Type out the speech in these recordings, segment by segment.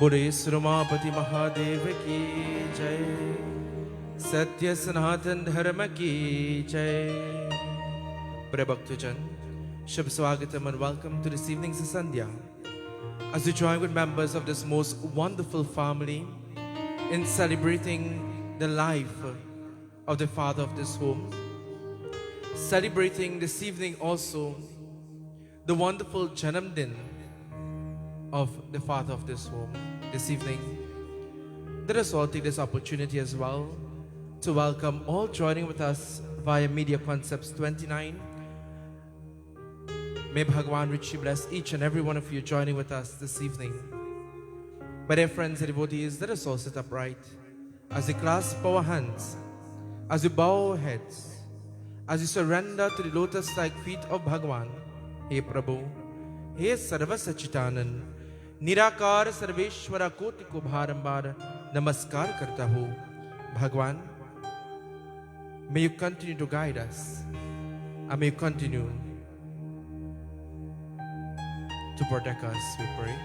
बोले सुरमापति महादेव की जय। सत्य सनातन धर्म की जय। प्रिय भक्तजन, शुभ स्वागतम and welcome to this evening's Sandhya. As we join with members of this most wonderful family in celebrating the life of the father of this home, celebrating this evening also the wonderful Janamdin of the father of this home this evening, let us all take this opportunity as well to welcome all joining with us via Media Concepts 29. May Bhagwan richly bless each and every one of you joining with us this evening. My dear friends and devotees, let us all sit upright as we clasp our hands, as we bow our heads, as we surrender to the lotus-like feet of Bhagwan. Hey Prabhu, Hey Sarva Sachitanand, निराकार सर्वेश्वरा कोटि को बारंबार नमस्कार करता हूँ. Bhagwan, may you continue to guide us and may you continue to protect us, we pray.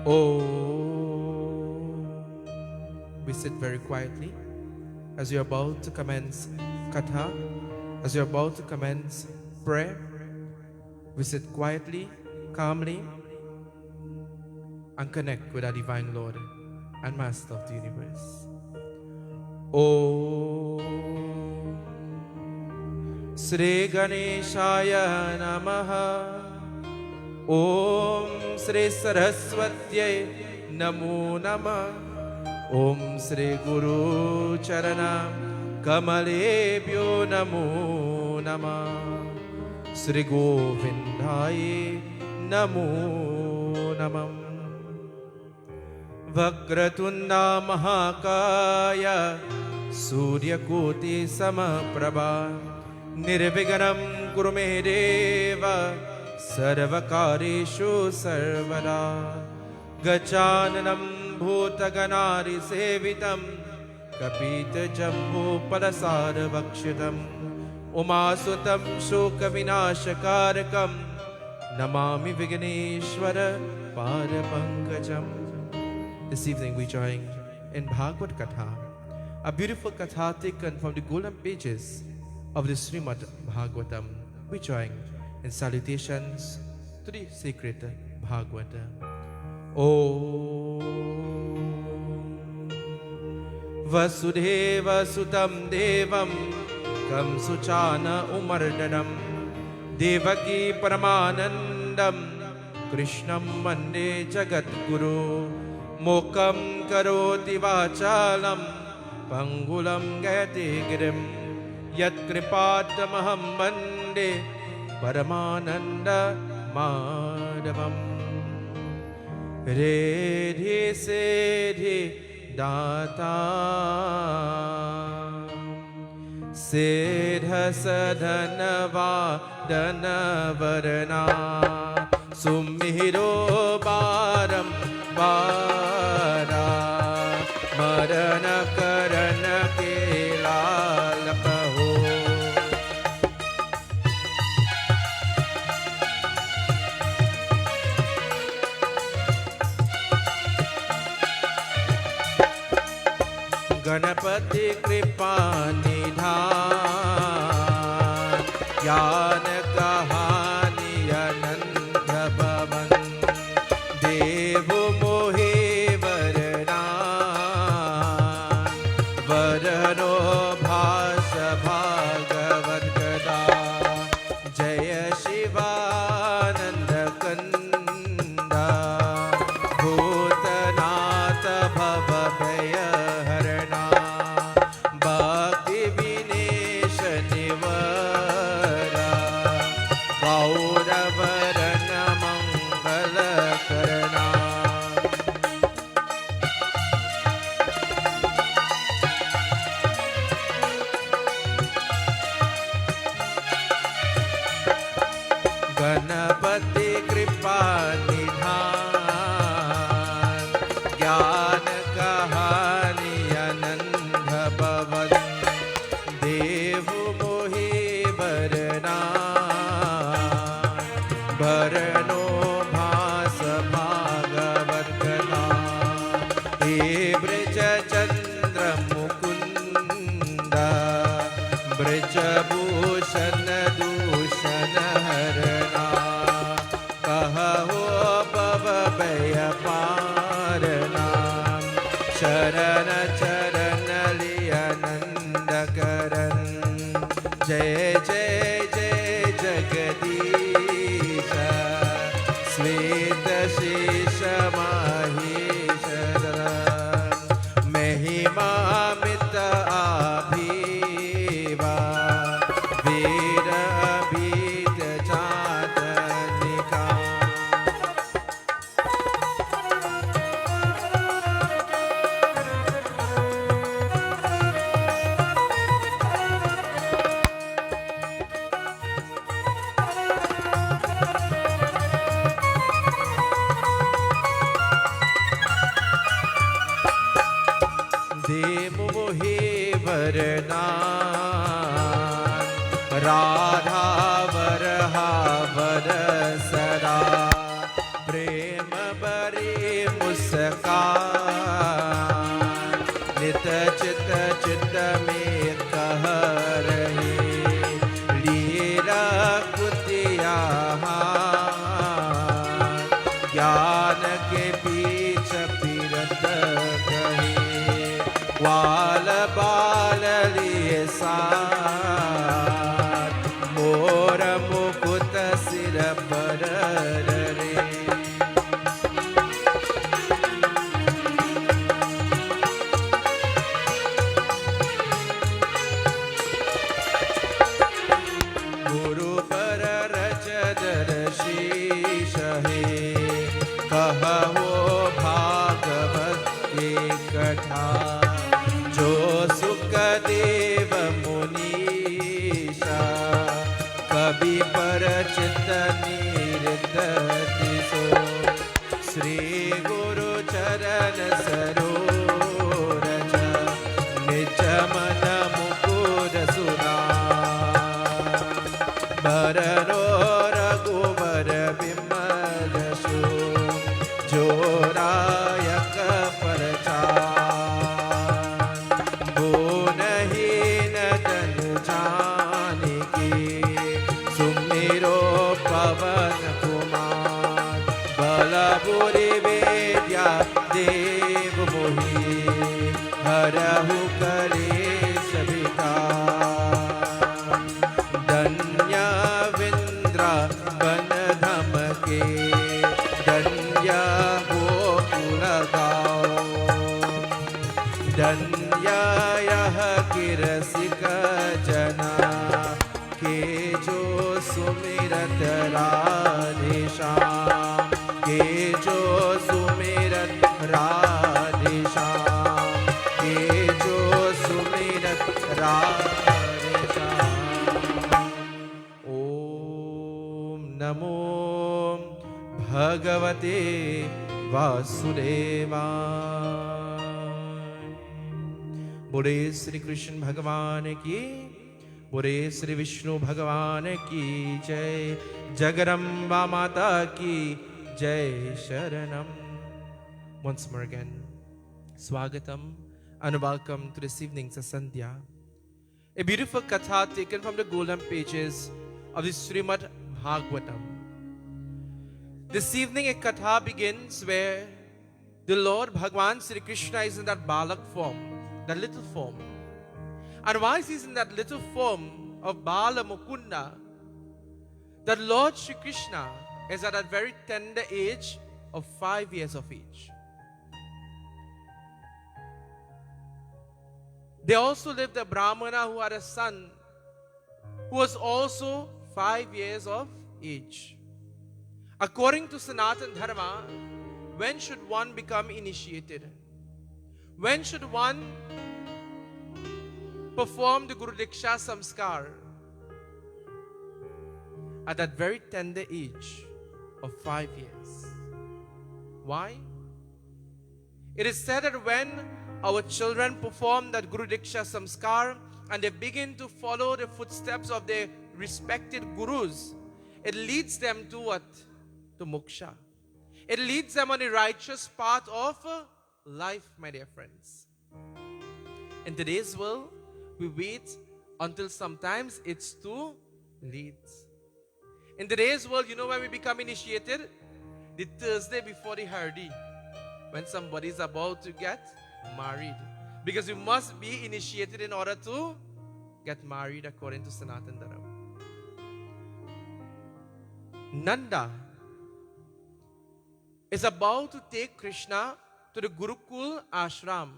Oh, we sit very quietly as we are about to commence Katha, as we are about to commence prayer. We sit quietly, calmly, and connect with our divine Lord and Master of the universe. Om Sri Ganeshaya Namaha. Om Sri Saraswatyai Namo Namah. Om Sri Guru Charana Kamalebhyo Namo Namah. Sri Govindaya Namo Namah. Vakratunda Mahakaya Suryakoti Samaprabha Nirviganam Kurume Deva Sarvakarishu Sarvada Gajananam Bhutaganari Sevitam Kapita Jambu Padasara Vakshitam Umasutam Shoka Vinashakarakam Namami Viganeshwara Parapankajam. This evening we join in Bhagavad Katha, a beautiful Katha taken from the golden pages of the Srimad Bhagavatam. We join in salutations to the sacred Bhagavatam. Om Vasudeva Sutam Devam Kam Suchana Umardanam Devaki Paramanandam Krishnam Mande Jagat Guru Mokam Karoti Vachalam Pangulam Gayati Girim Yat Kripatamaham Mande Paramananda Madhavam. Redhi Sedhi Data Siddha Sadhanava Dhanavarana Sumhiro Baram Bara Marana Karana Kilalakaho. Ganapati Kripa Nidhan Yan Kahani Ananda Bhavan Devu Mohi Varana Varano Bhasa Bhagavat Gada Jaya Shivananda Kanda Bhutanata Bhava Bhaya Harana Bhakti Vinesha Nivara Gauravarana Mangala Karana. Ganapati Kripa Nidhan Jnana Kahani Ananda Bhavan Devu Mohi Varana Varano Bhasa Bhaga Radha वरहावर सदा प्रेम बरी मुस्कान नित चित चित में कह रहे लीला कुतिया ज्ञान के पीछ फिरत कहे वाल बाल लिए साथ मोर मुकुट सिर पर रे गुरु पर रच दर्शीष है कहो भागवत की कथा जो सुखदेव मुनीषा कवि पर चित निरदति सो श्री गुरु चरण सरोरज निज मन मुकुर सुना बरनो रघुवर विमल सो जो रायक परचान गुणहीन तनु जानिके सुमिरो पवन कुमार बल बुद्धि विद्या देव मोहि हरहु कलेश विकार धन्य विंद्र बन धम के धन्य गोकुल गाओ धन्य यह किरसिक जना के जो सुमिरत राधे श्याम के जो सुमिरत राधे श्याम के जो सुमिरत राधे श्याम ओम नमो भगवते वासुदेवाय बोले श्री कृष्ण भगवान की बोले श्री विष्णु भगवान की जय जगदम्बा माता की जय शरणम once more again swagatam and welcome to this evening's Sandhya, a beautiful katha taken from the golden pages of the Srimad Bhagavatam. This evening a katha begins where the Lord Bhagwan Sri Krishna is in that balak form, that little form. And whilst he's in that little form of Bala Mukunda, that Lord Shri Krishna is at that very tender age of 5 years of age. There also lived a Brahmana who had a son who was also 5 years of age. According to Sanatana Dharma, when should one become initiated? When should one perform the Guru Diksha Samskar? At that very tender age of 5 years. Why? It is said that when our children perform that Guru Diksha Samskar and they begin to follow the footsteps of their respected gurus, it leads them to what? To moksha. It leads them on the righteous path of life, my dear friends. In today's world, we wait until sometimes it's too late. In today's world, you know when we become initiated? The Thursday before the Hardi, when somebody is about to get married. Because you must be initiated in order to get married according to Sanatana Dharma. Nanda is about to take Krishna to the Gurukul ashram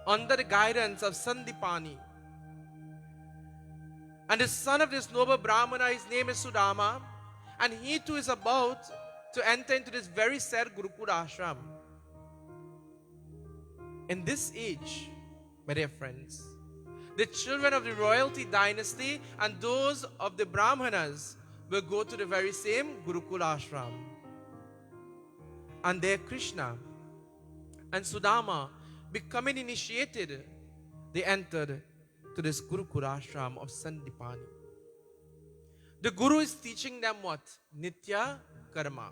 under the guidance of Sandipani. And the son of this noble Brahmana, his name is Sudama, and he too is about to enter into this very sad Gurukul ashram. In this age, my dear friends, the children of the royalty dynasty and those of the Brahmanas will go to the very same Gurukul ashram. And there Krishna and Sudama, becoming initiated, they entered to this Gurukula ashram of Sandipani. The Guru is teaching them what? Nitya Karma.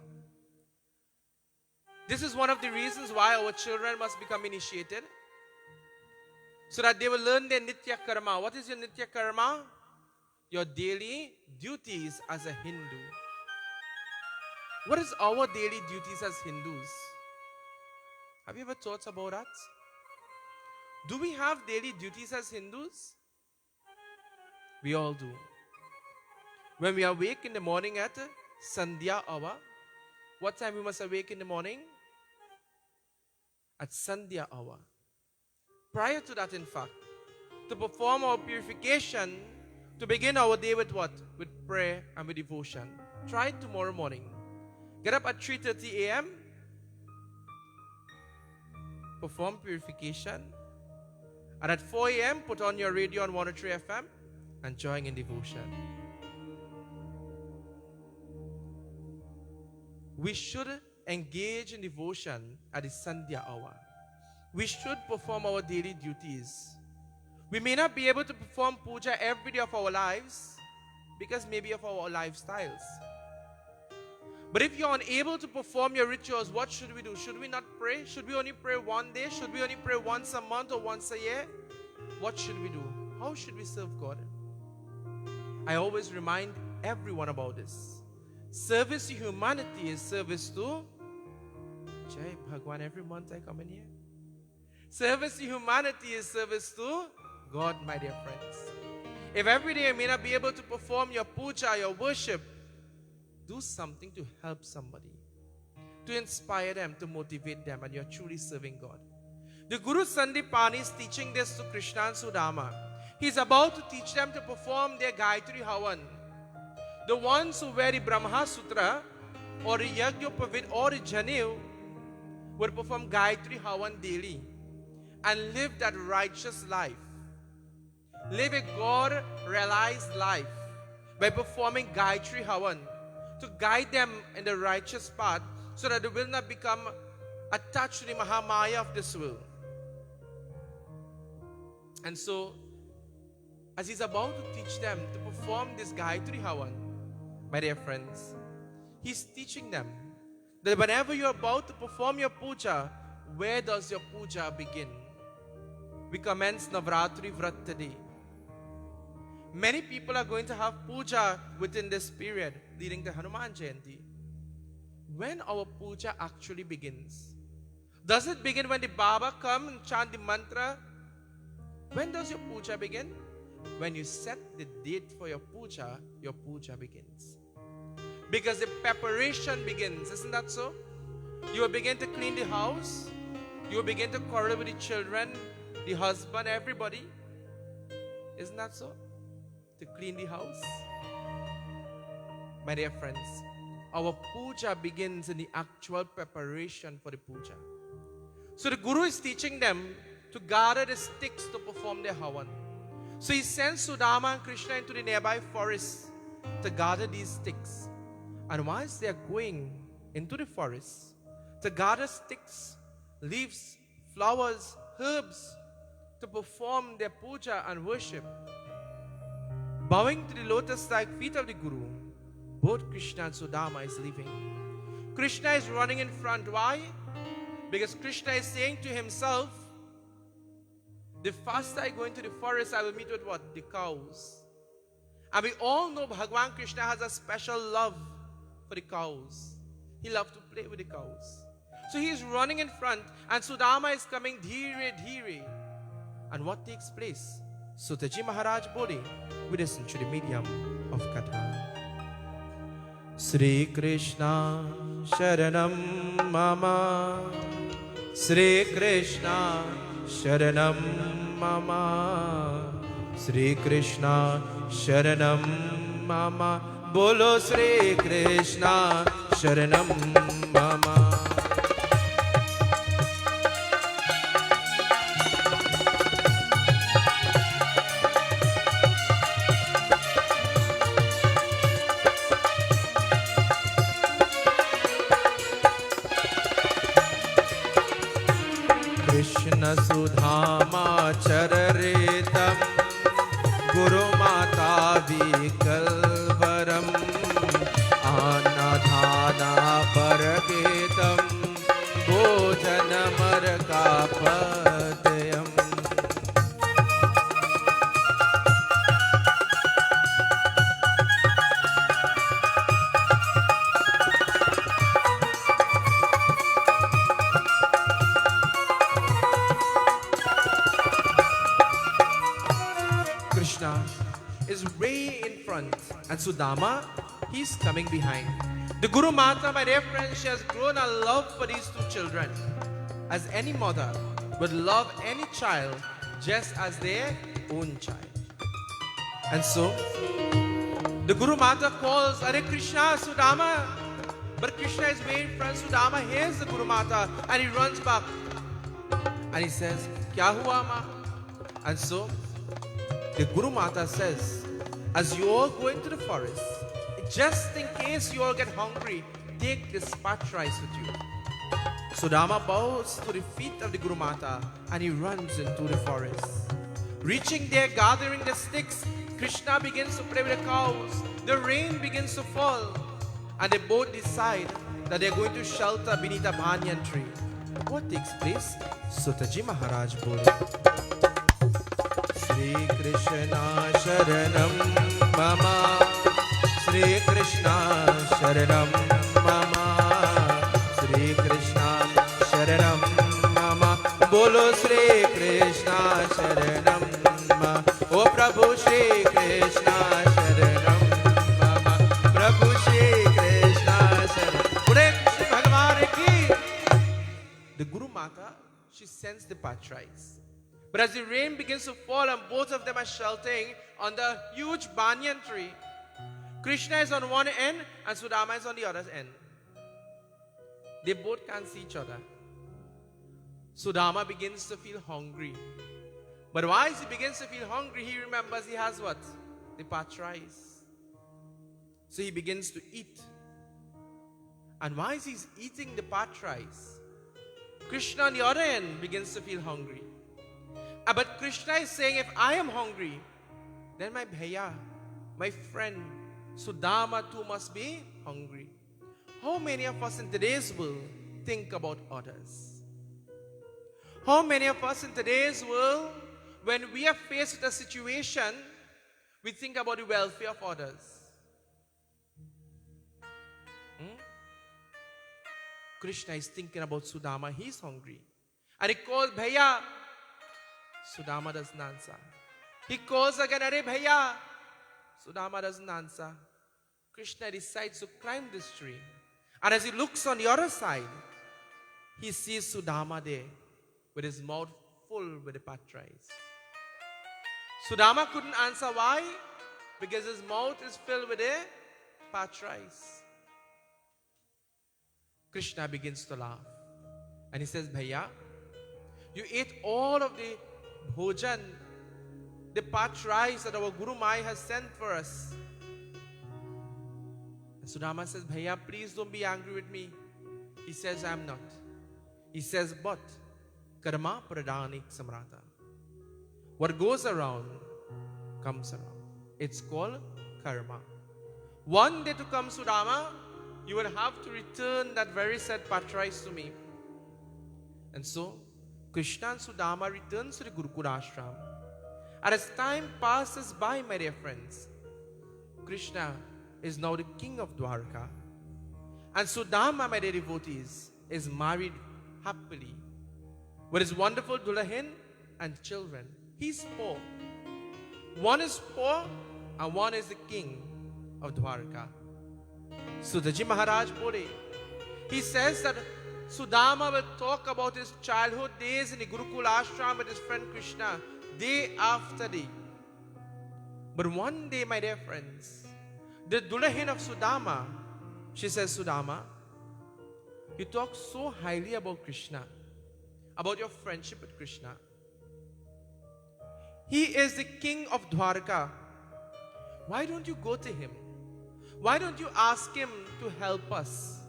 This is one of the reasons why our children must become initiated, so that they will learn their Nitya Karma. What is your Nitya Karma? Your daily duties as a Hindu. What is our daily duties as Hindus? Have you ever thought about that? Do we have daily duties as Hindus? We all do. When we awake in the morning at Sandhya hour, what time we must awake in the morning? At Sandhya hour. Prior to that, in fact, to perform our purification, to begin our day with what? With prayer and with devotion. Try it tomorrow morning. Get up at 3:30 a.m. Perform purification. And at 4 a.m., put on your radio on 103 FM and join in devotion. We should engage in devotion at the Sandhya hour. We should perform our daily duties. We may not be able to perform puja every day of our lives because maybe of our lifestyles. But if you're unable to perform your rituals, what should we do? Should we not pray? Should we only pray one day? Should we only pray once a month or once a year? What should we do? How should we serve God? I always remind everyone about this. Service to humanity is service to Jai Bhagwan. Every month I come in here. Service to humanity is service to God, my dear friends. If every day you may not be able to perform your puja, your worship, do something to help somebody, to inspire them, to motivate them, and you're truly serving God. The Guru Sandipani is teaching this to Krishna and Sudama. He's about to teach them to perform their Gayatri Havan. The ones who wear the Brahma Sutra or the Yajnapavid or the Janev would perform Gayatri Havan daily and live that righteous life. Live a God-realized life by performing Gayatri Havan to guide them in the righteous path so that they will not become attached to the Mahamaya of this world. And so, as he's about to teach them to perform this Gayatri Havan, my dear friends, he's teaching them that whenever you're about to perform your puja, where does your puja begin? We commence Navratri Vrat today. Many people are going to have puja within this period leading to Hanuman Jayanti. When our puja actually begins? Does it begin when the Baba comes and chant the mantra? When does your puja begin? When you set the date for your puja begins. Because the preparation begins, isn't that so? You will begin to clean the house. You will begin to quarrel with the children, the husband, everybody. Isn't that so? To clean the house. My dear friends, our puja begins in the actual preparation for the puja. So the Guru is teaching them to gather the sticks to perform their Havan. So he sends Sudama and Krishna into the nearby forest to gather these sticks. And whilst they are going into the forest to gather sticks, leaves, flowers, herbs to perform their puja and worship, bowing to the lotus-like feet of the Guru, both Krishna and Sudama is leaving. Krishna is running in front. Why? Because Krishna is saying to himself, the faster I go into the forest, I will meet with what? The cows. And we all know Bhagwan Krishna has a special love for the cows. He loves to play with the cows. So he is running in front and Sudama is coming dheere, dheere. And what takes place? Sutaji Maharaj Bodhi, we listen to the medium of Katha. Sri Krishna Sharanam Mama, Sri Krishna Sharanam Mama, Sri Krishna Sharanam Mama, Bolo Sri Krishna Sharanam Mama. Krishna Sudhama Chararitam And Sudama, he's coming behind. The Guru Mata, my dear friends, she has grown a love for these two children, as any mother would love any child just as their own child. And so, the Guru Mata calls, Hare Krishna, Sudama. But Krishna is waiting in front. Sudama hears the Guru Mata and he runs back. And he says, Kya hua ma? And so, the Guru Mata says, as you all go into the forest, just in case you all get hungry, take this patch rice with you. Sudama bows to the feet of the Guru Mata and he runs into the forest. Reaching there, gathering the sticks, Krishna begins to play with the cows. The rain begins to fall. And they both decide that they're going to shelter beneath a banyan tree. What takes place? Sutaji Maharaj bole, Sri Krishna Sharanam Mama, Sri Krishna Sharanam Mama, Sri Krishna Sharanam Mama, Bolo Sri Krishna Sharanam Mama, O Prabhu Sri Krishna Sharanam Mama, Prabhu Sri Krishna Sharanam. Pure Krishna Bhagavan ki. The Guru Mata, she sends the patch rice. But as the rain begins to fall and both of them are sheltering on the huge banyan tree, Krishna is on one end and Sudama is on the other end. They both can't see each other. Sudama begins to feel hungry. But while he begins to feel hungry, he remembers he has what? The patch rice. So he begins to eat. And while he's eating the patch rice, Krishna on the other end begins to feel hungry. But Krishna is saying, if I am hungry, then my bhaiya, my friend, Sudama too must be hungry. How many of us in today's world think about others? How many of us in today's world, when we are faced with a situation, we think about the welfare of others? Krishna is thinking about Sudama. He's hungry. And he calls, Bhaiya. Sudama doesn't answer. He calls again, Are Bhaiya. Sudama doesn't answer. Krishna decides to climb this tree. And as he looks on the other side, he sees Sudama there with his mouth full with the patch rice. Sudama couldn't answer why? Because his mouth is filled with the patch rice. Krishna begins to laugh. And he says, Bhaiya, you ate all of the bhojan, the patch rice that our Guru Mai has sent for us. And Sudama says, Bhaiya, please don't be angry with me. He says, I am not. He says, but karma pradanik samrata. What goes around comes around. It's called karma. One day to come, Sudama, you will have to return that very said patch rice to me. And so, Krishna and Sudama returns to the Gurukula ashram. And as time passes by, my dear friends, Krishna is now the king of Dwarka. And Sudama, my dear devotees, is married happily with his wonderful Dulahin and children. He's poor. One is poor and one is the king of Dwarka. Sutaji Maharaj bole, he says that Sudama will talk about his childhood days in the Gurukula ashram with his friend Krishna, day after day. But one day, my dear friends, the Dulahin of Sudama, she says, Sudama, you talk so highly about Krishna, about your friendship with Krishna. He is the king of Dwarka. Why don't you go to him? Why don't you ask him to help us?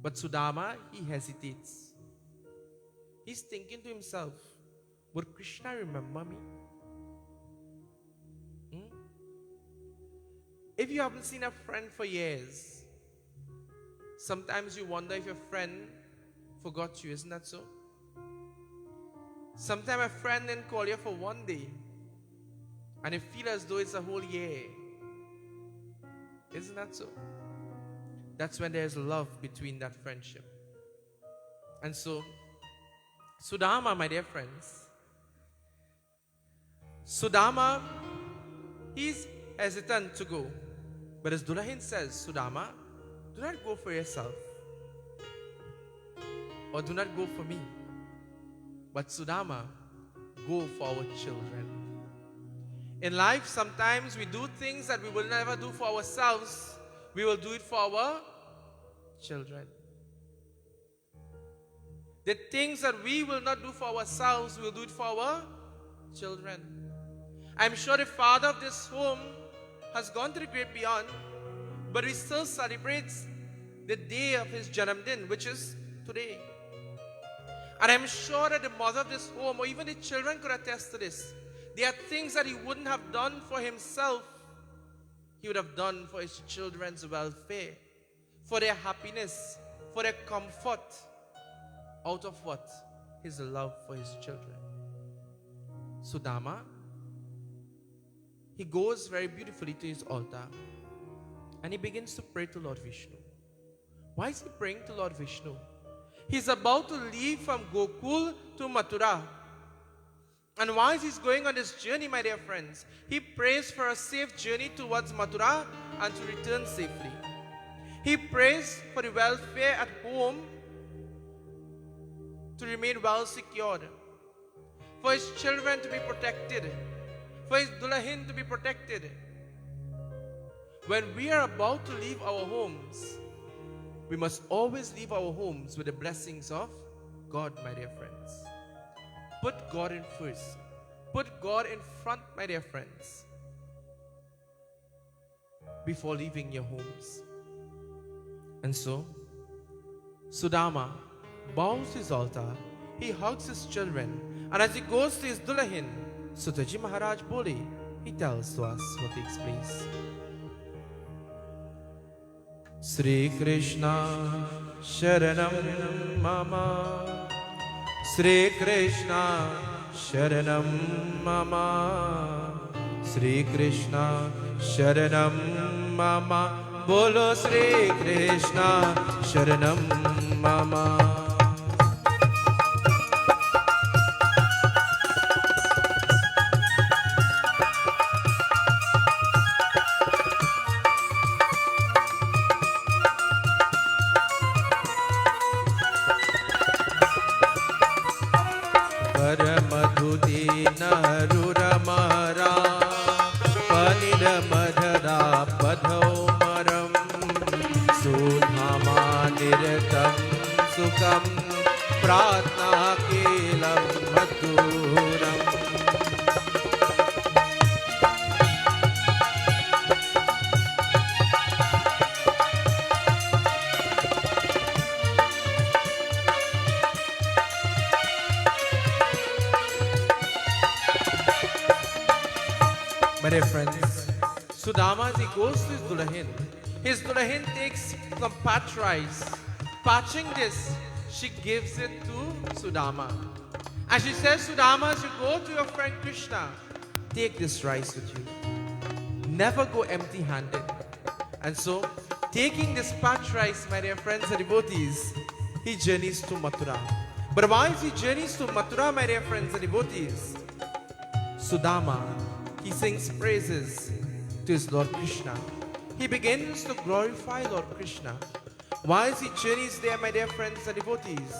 But Sudama, he hesitates. He's thinking to himself, would Krishna remember me? If you haven't seen a friend for years, sometimes you wonder if your friend forgot you, isn't that so? Sometimes a friend didn't call you for one day, and you feel as though it's a whole year. Isn't that so? That's when there's love between that friendship. And so, Sudama, my dear friends, Sudama, he's hesitant to go. But as Dulahin says, Sudama, do not go for yourself. Or do not go for me. But Sudama, go for our children. In life, sometimes we do things that we will never do for ourselves. We will do it for our children. The things that we will not do for ourselves, we will do it for our children. I'm sure the father of this home has gone to the great beyond, but he still celebrates the day of his Janamdin, which is today. And I'm sure that the mother of this home, or even the children, could attest to this. There are things that he wouldn't have done for himself, he would have done for his children's welfare, for their happiness, for their comfort. Out of what? His love for his children. Sudama, he goes very beautifully to his altar and he begins to pray to Lord Vishnu. Why is he praying to Lord Vishnu? He's about to leave from Gokul to Mathura. And why is he going on this journey, my dear friends? He prays for a safe journey towards Mathura and to return safely. He prays for the welfare at home to remain well secured, for his children to be protected, for his Dulahin to be protected. When we are about to leave our homes, we must always leave our homes with the blessings of God, my dear friends. Put God in first. Put God in front, my dear friends, before leaving your homes. And so, Sudama bows his altar, he hugs his children, and as he goes to his Dulahin, Sutaji Maharaj Bole, he tells to us what takes place. Sri Krishna Sharanam Mama, Sri Krishna Sharanam Mama, Sri Krishna Sharanam Mama, Bolo Sri Krishna Sharanam Mama. My dear friends, Sudama, as he goes to his Dulahin takes some patch rice. Patching this, she gives it to Sudama. And she says, Sudama, as you go to your friend Krishna, take this rice with you. Never go empty-handed. And so, taking this patch rice, my dear friends and devotees, he journeys to Mathura. But why is he journeys to Mathura, my dear friends and devotees? Sudama, he sings praises to his Lord Krishna. He begins to glorify Lord Krishna. Why is he journeys there, my dear friends and devotees?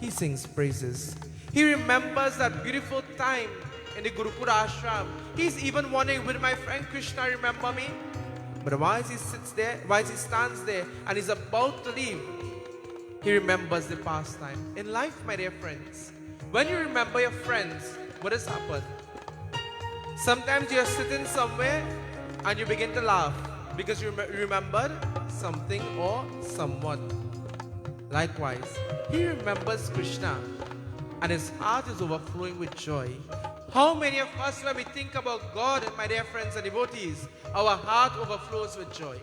He sings praises. He remembers that beautiful time in the Gurukula ashram. He's even wondering, will my friend Krishna remember me? But why is he sits there, why is he stands there and is about to leave? He remembers the past time. In life, my dear friends, when you remember your friends, what has happened? Sometimes you're sitting somewhere and you begin to laugh because you remembered something or someone. Likewise, he remembers Krishna and his heart is overflowing with joy. How many of us, when we think about God, my dear friends and devotees, our heart overflows with joy?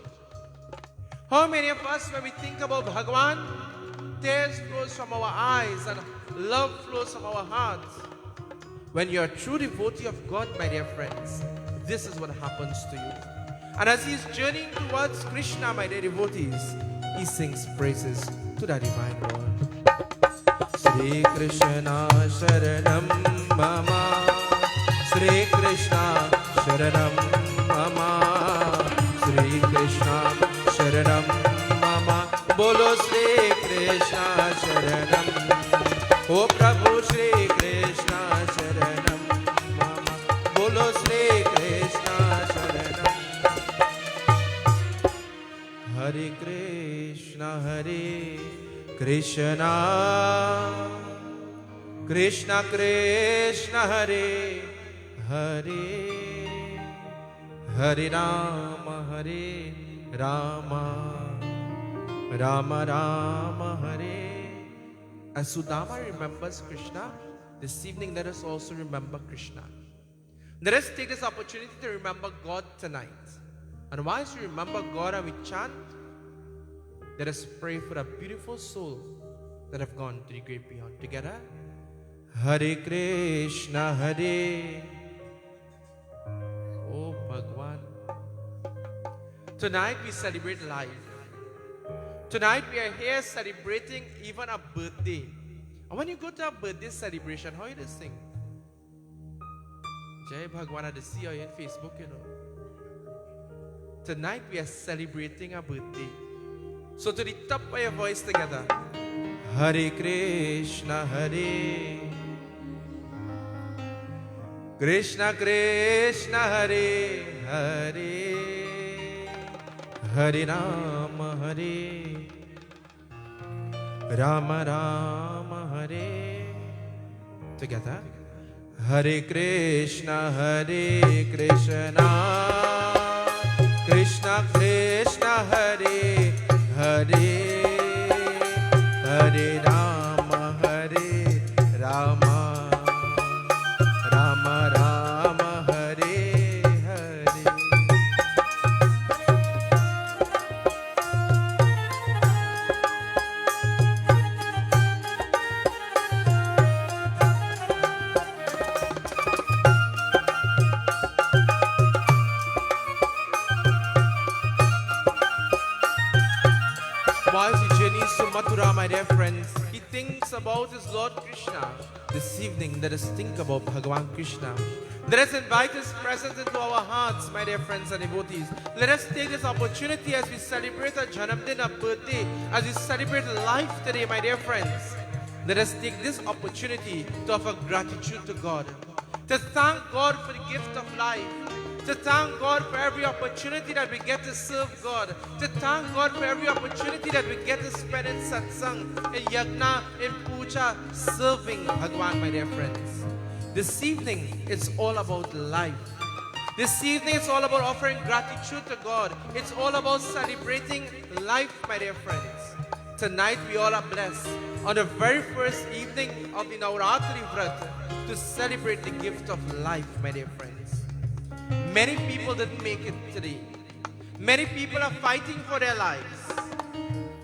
How many of us, when we think about Bhagavan, tears flows from our eyes and love flows from our hearts? When you're a true devotee of God, my dear friends, this is what happens to you. And as he's journeying towards Krishna, my dear devotees, he sings praises to the divine Lord. Sri Krishna Sharanam Mama, Sri Krishna Sharanam Mama, Shri Krishna Sharanam Mama. Bolo Shri Krishna Sharanam. Oh Prabhu Shri Krishna Sharanam Mama. Bolo Shri Krishna Sharanam. Hare Krishna Krishna Krishna Hare Hare, Hare Rama Rama Rama Hare. As Sudama remembers Krishna, this evening let us also remember Krishna. Let us take this opportunity to remember God tonight. And once we remember God and we chant, let us pray for a beautiful soul that have gone to the great beyond. Together, Hare Krishna Hare. Oh Bhagwan. Tonight we celebrate life. Tonight we are here celebrating even a birthday. And when you go to a birthday celebration, how you just sing? Jai Bhagwan, I just see you on Facebook, you know. Tonight we are celebrating a birthday. So to the top of your voice together. Hare Krishna Hare. Krishna Krishna Hare Hare. Hare Rama Hare Rama Rama Hare. Together. Hare Krishna Krishna Krishna Hare Hare. Hare Rama Rama Rama Rama Hare Hare. While he journeys to Mathura, my dear friends, he thinks about his Lord Krishna. This evening, let us think about Bhagavan Krishna. Let us invite his presence into our hearts, my dear friends and devotees. Let us take this opportunity as we celebrate our Janamdin, our birthday, as we celebrate life today, my dear friends. Let us take this opportunity to offer gratitude to God, to thank God for the gift of life, to thank God for every opportunity that we get to serve God, to thank God for every opportunity that we get to spend in Satsang, in Yagna, in Puja, serving Bhagwan, my dear friends. This evening, it's all about life. This evening, it's all about offering gratitude to God. It's all about celebrating life, my dear friends. Tonight, we all are blessed on the very first evening of the Navratri Vrat to celebrate the gift of life, my dear friends. Many people didn't make it today. Many people are fighting for their lives.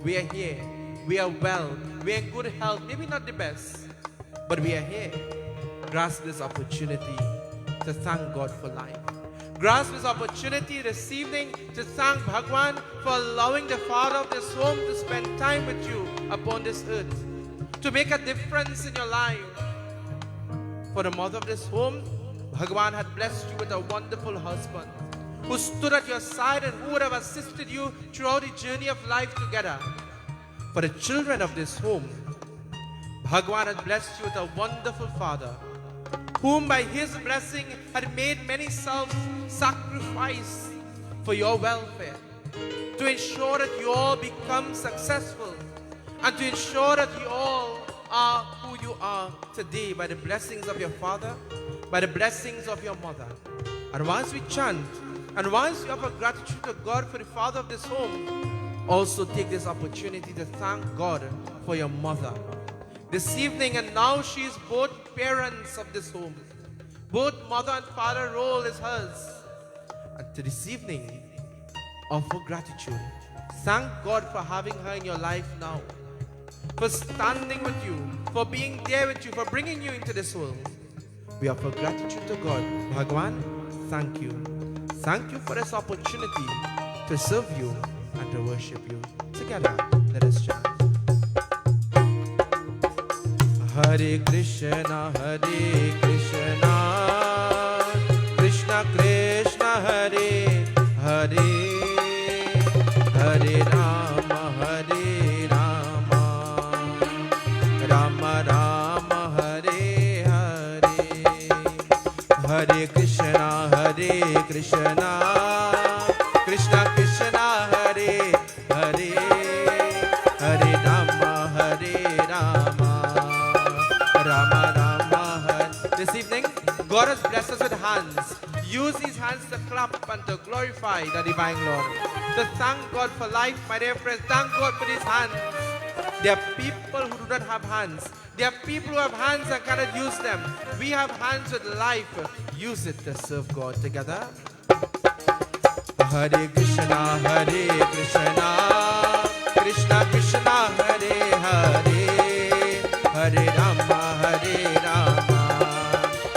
We are here. We are well. We are in good health. Maybe not the best, but we are here. Grasp this opportunity to thank God for life. Grasp this opportunity this evening to thank Bhagwan for allowing the father of this home to spend time with you upon this earth, to make a difference in your life. For the mother of this home, Bhagwan had blessed you with a wonderful husband who stood at your side and who would have assisted you throughout the journey of life together. For the children of this home, Bhagwan had blessed you with a wonderful father whom by his blessing had made many self-sacrifice for your welfare, to ensure that you all become successful and to ensure that you all are who you are today by the blessings of your father, by the blessings of your mother. And once we chant, and once we offer gratitude to God for the father of this home, also take this opportunity to thank God for your mother. This evening, and now she is both parents of this home. Both mother and father role is hers. And to this evening, offer gratitude. Thank God for having her in your life now, for standing with you, for being there with you, for bringing you into this world. We offer gratitude to God. Bhagwan, thank you. Thank you for this opportunity to serve you and to worship you. Together, let us chant. Hare Krishna, Krishna Krishna, Hare Hare. Hare Rama, Hare Rama, Rama Rama, Hare Hare, Hare Krishna, Krishna Krishna, Hare Hare, Hare Rama, Rama Rama, Hare. This evening, God has blessed us with hands. Use these hands to clap and to glorify the Divine Lord. To thank God for life, my dear friends. Thank God for these hands. There are people who do not have hands. There are people who have hands and cannot use them. We have hands with life. Use it to serve God together. Hare Krishna, Krishna Krishna, Hare Hare, Hare Rama,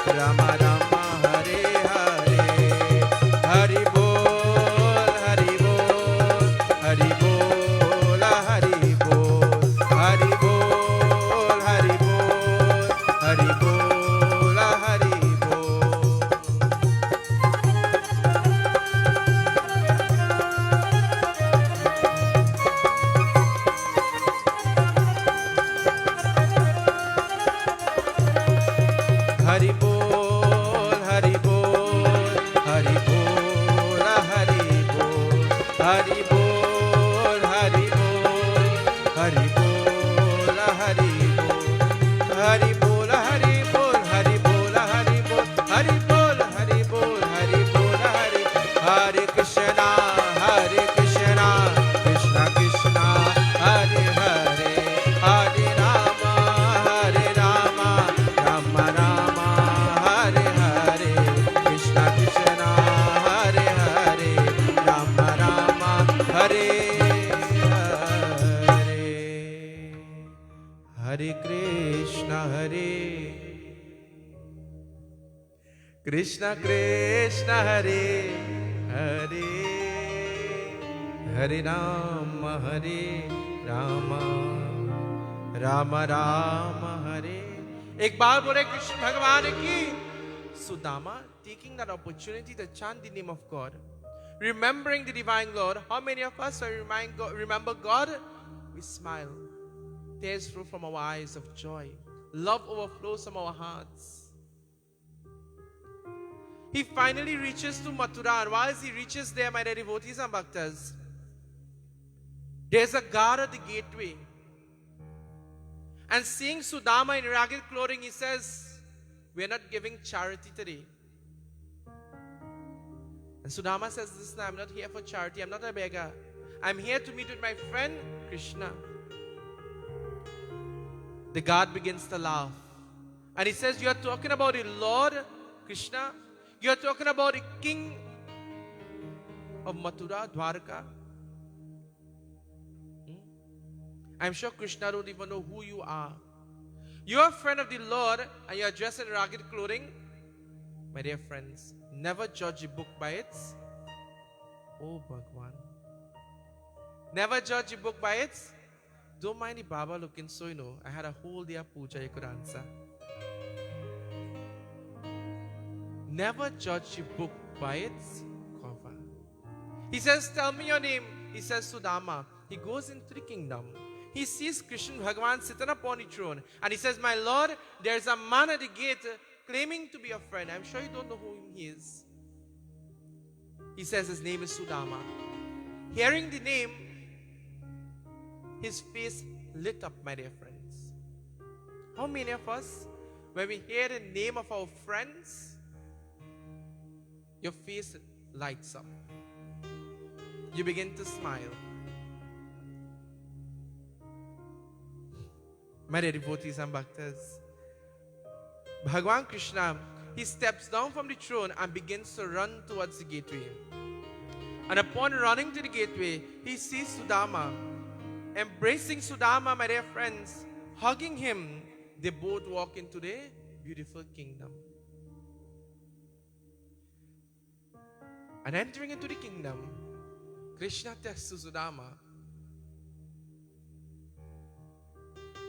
Rama Rama, Hare Hare, Hari Bol, Hari Bol, Hari Bol, Hari Bol, Hari Bol, Hari Bol, Hari Bol, Hari Bol. Hari Bol, Hari Bol, Hari Bol, Hari Bol, Hari Bol, Hari Bol, Hari Bol, Hari Bol, Hari Bol, Hari Bol, Hari Bol, Hari Bol, Hari Bol, Hari Bol, Hari Bol, Hari. Hare Krishna, Krishna Krishna, Hare Hare, Hare Rama, Rama Rama, Hare Hare, Krishna Krishna, Hare Hare, Rama Rama, Hare Hare. Hare Krishna, Krishna Krishna, Hare Hare, Hare Rama, Rama Rama, Hare. एक बार बोले कृष्ण भगवान की. Sudama, taking that opportunity to chant the name of God, remembering the Divine Lord. How many of us remember God? We smile. Tears flow from our eyes of joy. Love overflows from our hearts. He finally reaches to Mathura, and whilst he reaches there, my dear devotees and bhaktas, there's a guard at the gateway. And seeing Sudama in ragged clothing, he says, "We are not giving charity today." And Sudama says, "Listen, I'm not here for charity. I'm not a beggar. I'm here to meet with my friend Krishna." The guard begins to laugh. And he says, "You are talking about the Lord Krishna? You are talking about the king of Mathura, Dwarka? I'm sure Krishna don't even know who you are. You are a friend of the Lord and you are dressed in ragged clothing." My dear friends, never judge a book by its... Oh, Bhagwan. Never judge a book by its... Don't mind the Baba looking so, I had a whole day of puja you could answer. Never judge a book by its cover. He says, "Tell me your name." He says, "Sudama." He goes into the kingdom. He sees Krishna Bhagavan sitting upon the throne. And he says, "My Lord, there's a man at the gate claiming to be a friend. I'm sure you don't know who he is." He says his name is Sudama. Hearing the name, his face lit up, my dear friends. How many of us, when we hear the name of our friends, your face lights up? You begin to smile. My dear devotees and bhaktas, Bhagavan Krishna, he steps down from the throne and begins to run towards the gateway. And upon running to the gateway, he sees Sudama. Embracing Sudama, my dear friends, hugging him, they both walk into the beautiful kingdom. And entering into the kingdom, Krishna tells to Sudama,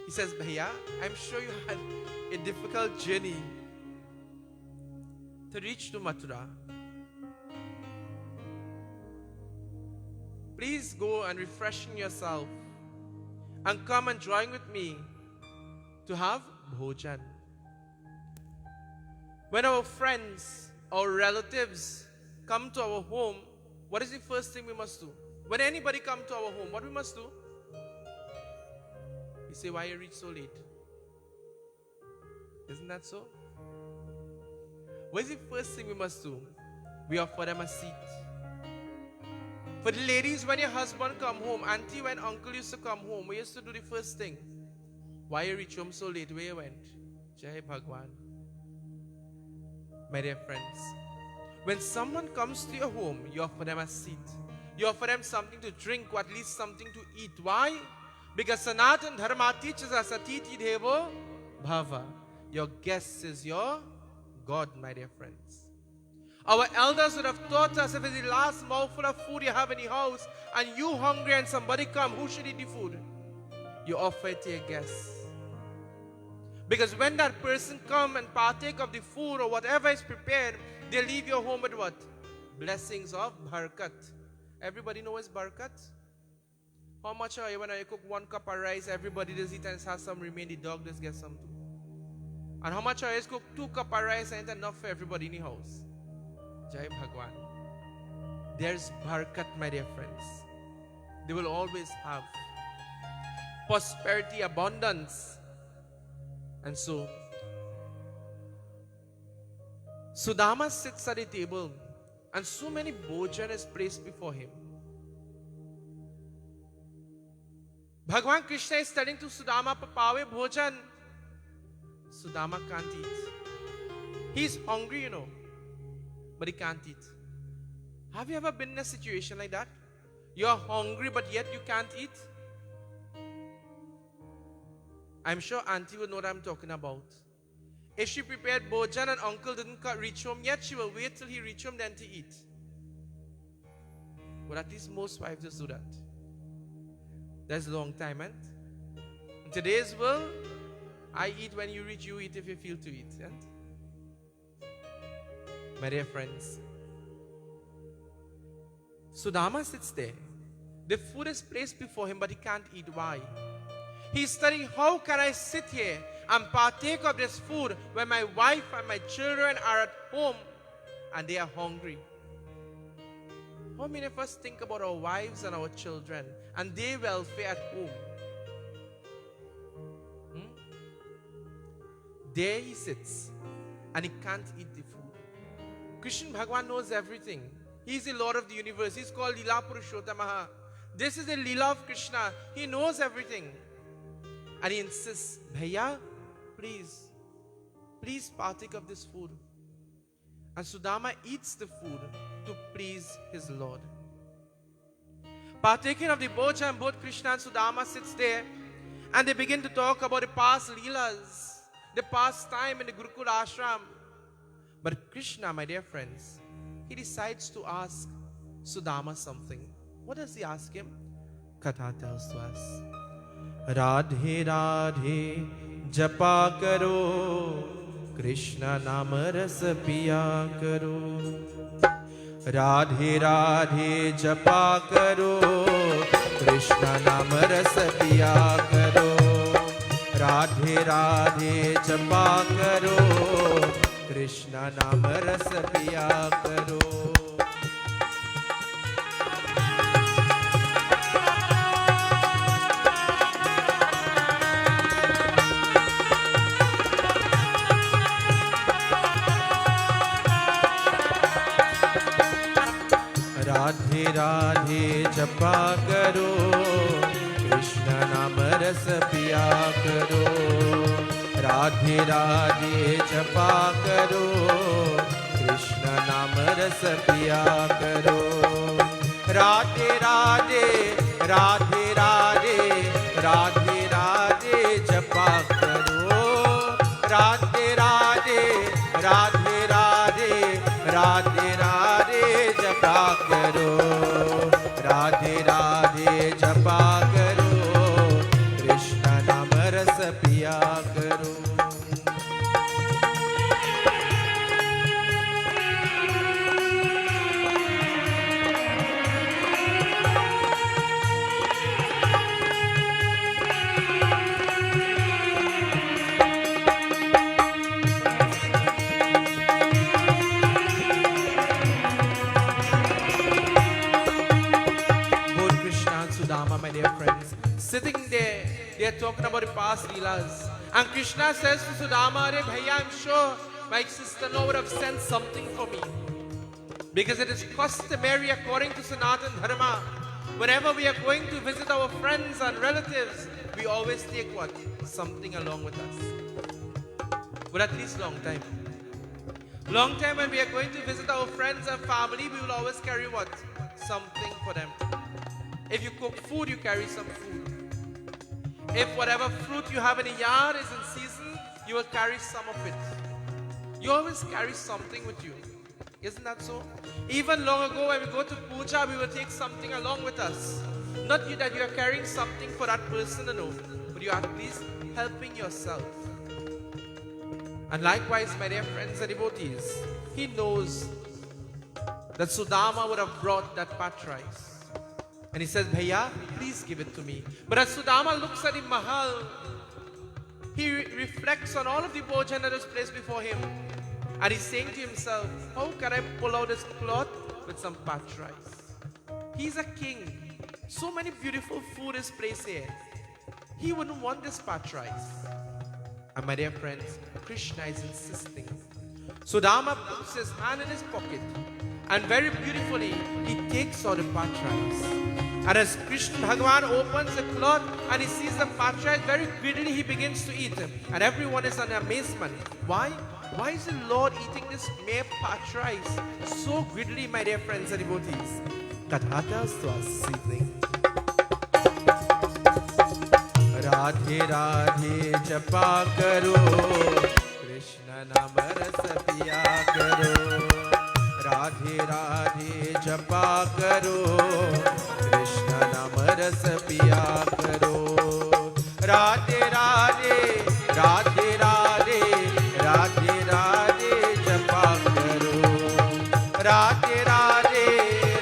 he says, "Bhaiya, I'm sure you had a difficult journey to reach to Mathura. please go and refreshing yourself and come and join with me to have bhojan. When our friends, our relatives come to our home, what is the first thing we must do? When anybody come to our home, what we must do? We say, why you reach so late? Isn't that so? What is the first thing we must do? We offer them a seat. For the ladies, when your husband come home, auntie, when uncle used to come home, we used to do the first thing. Why you reach home so late? Where you went? Jai Bhagwan. My dear friends, when someone comes to your home, you offer them a seat. You offer them something to drink or at least something to eat. Why? Because Sanatan Dharma teaches us Atiti Devo Bhava. Your guest is your God, my dear friends. Our elders would have taught us if it's the last mouthful of food you have in the house and you hungry and somebody come, who should eat the food? You offer it to your guests. Because when that person come and partake of the food or whatever is prepared, they leave your home with what? Blessings of barakat. Everybody knows barakat? How much are you when I cook 1 cup of rice, everybody does eat and has some remain, the dog does get some too. And how much are you cook 2 cup of rice and it's enough for everybody in the house? Jai Bhagwan. There's barakat, my dear friends. They will always have prosperity, abundance. And so, Sudama sits at the table and so many bhojan is placed before him. Bhagwan Krishna is telling to Sudama, Papawe bhojan. Sudama can't eat. He's hungry, you know, but he can't eat. Have you ever been in a situation like that? You're hungry, but yet you can't eat? I'm sure auntie will know what I'm talking about. If she prepared bhojan and uncle didn't reach home yet, she will wait till he reach home then to eat. But at least most wives just do that. That's a long time, and in today's world, I eat when you reach, you eat if you feel to eat. And my dear friends, Sudama sits there. The food is placed before him, but he can't eat. Why? He's studying, how can I sit here and partake of this food when my wife and my children are at home and they are hungry? How many of us think about our wives and our children and their welfare at home? There he sits and he can't eat the food. Krishna Bhagwan knows everything. He's the Lord of the universe. He's called Leela Purushottamaha. This is the Leela of Krishna. He knows everything. And he insists, Bhaiya, please partake of this food. And Sudama eats the food to please his Lord. Partaking of the bhojan, both Krishna and Sudama sits there and they begin to talk about the past Leelas, the past time in the Gurukula ashram. But Krishna, my dear friends, he decides to ask Sudama something. What does he ask him? Katha tells to us. Radhe Radhe Japa Karo Krishna Nama Rasa Piya Karo. Radhe Radhe Japa Karo Krishna Nama Rasa Piya Karo. Radhe Radhe Japa Karo Krishna Nama Rasa Piya Karo. Radhe Radhe Japa Karo Krishna Nama Rasa Piya Karo. Radhe Radhe Japa Karo Krishna Nama Rasa Piya Karo. Radhe Radhe Radhe Radhe Radhe Radhe Japa Karo. Radhe Radhe Radhe Radhe Radhe Radhe Japa Karo. Radhe Radhe Japa Karo Krishna Nama Rasa Piya Karo. Sudama, my dear friends. Sitting there, they are talking about the past Leelas. And Krishna says to Sudama, "Arey bhaiya, I'm sure my sister-in-law would have sent something for me." Because it is customary according to Sanatan Dharma. Whenever we are going to visit our friends and relatives, we always take what? Something along with us. But at least long time. Long time when we are going to visit our friends and family, we will always carry what? Something for them. If you cook food, you carry some food. If whatever fruit you have in the yard is in season, you will carry some of it. You always carry something with you. Isn't that so? Even long ago when we go to puja, we will take something along with us. Not you that you are carrying something for that person to know, but you are at least helping yourself. And likewise, my dear friends and devotees, he knows that Sudama would have brought that pat rice. And he says, "Bhaiya, please give it to me." But as Sudama looks at the mahal, he reflects on all of the bhojan that was placed before him. And he's saying to himself, how can I pull out this cloth with some pat rice? He's a king. So many beautiful food is placed here. He wouldn't want this pat rice. And my dear friends, Krishna is insisting. Sudama puts his hand in his pocket and very beautifully he takes out the pat rice. And as Krishna Bhagavan opens the cloth and he sees the pat rice, very greedily he begins to eat. And everyone is in amazement. Why? Why is the Lord eating this mere pat rice so greedily, my dear friends and devotees? Katha tells to us this evening. Radhe Radhe Japa Karo, Krishna Naam Ras Piya Karo. Radhe Radhe Japa Karo, Krishna Naam Ras Piya Karo. Radhe Radhe, Radhe Radhe, Radhe Radhe Japa Karo. Radhe Radhe,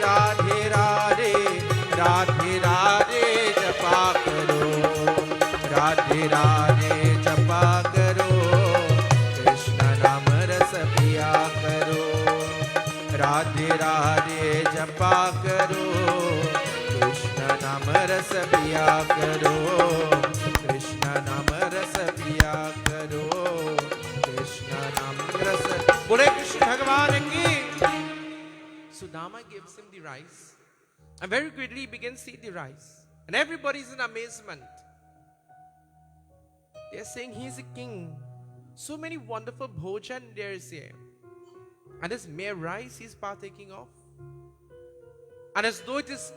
Radhe Radhe, Radhe Radhe Japa Karo. Radhe Radhe Japa Karo, Krishna Naam Ras Piya Karo. Radhe Radhe Japa Karo, Krishna Naam Ras Piya Karo. Krishna Naam Ras Piya Karo. Krishna Naam Ras. Bole Krishna Bhagavan ki. Sudama gives him the rice. And very greedily he begins to eat the rice. And everybody is in amazement. They are saying he is a king. So many wonderful bhojan there is here. And this mere rice he is partaking of. And as though it is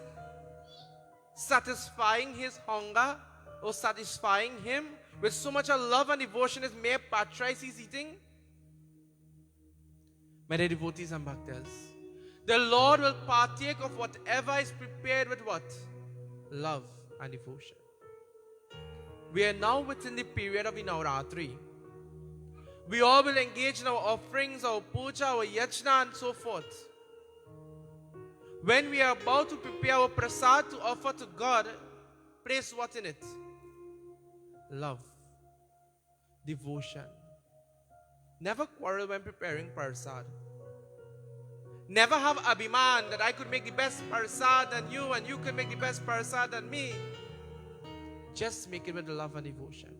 satisfying his hunger or satisfying him with so much of love and devotion, this mere pat rice he is eating. My dear devotees and bhaktas, the Lord will partake of whatever is prepared with what? Love and devotion. We are now within the period of Navratri. We all will engage in our offerings, our puja, our yajna and so forth. When we are about to prepare our prasad to offer to God, place what in it? Love, devotion. Never quarrel when preparing prasad. Never have abhiman that I could make the best prasad than you and you could make the best prasad than me. Just make it with love and devotion.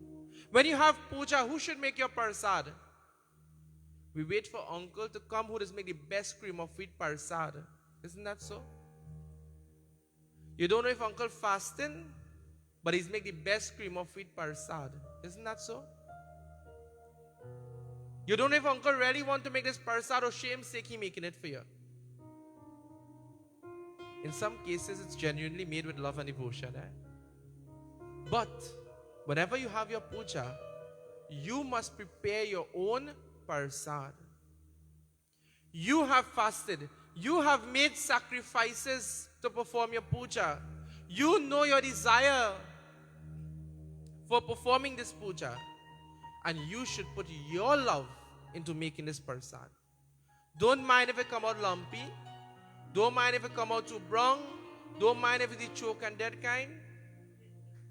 When you have puja, who should make your prasad? We wait for uncle to come who does make the best cream of wheat prasad. Isn't that so? You don't know if uncle fasting, but he's make the best cream of wheat prasad. Isn't that so? You don't know if uncle really want to make this prasad or shame's sake he making it for you. In some cases, it's genuinely made with love and devotion. But whenever you have your puja, you must prepare your own prasad. You have fasted. You have made sacrifices to perform your puja. You know your desire for performing this puja. And you should put your love into making this prasad. Don't mind if it come out lumpy. Don't mind if it come out too brown. Don't mind if it's choke and that kind.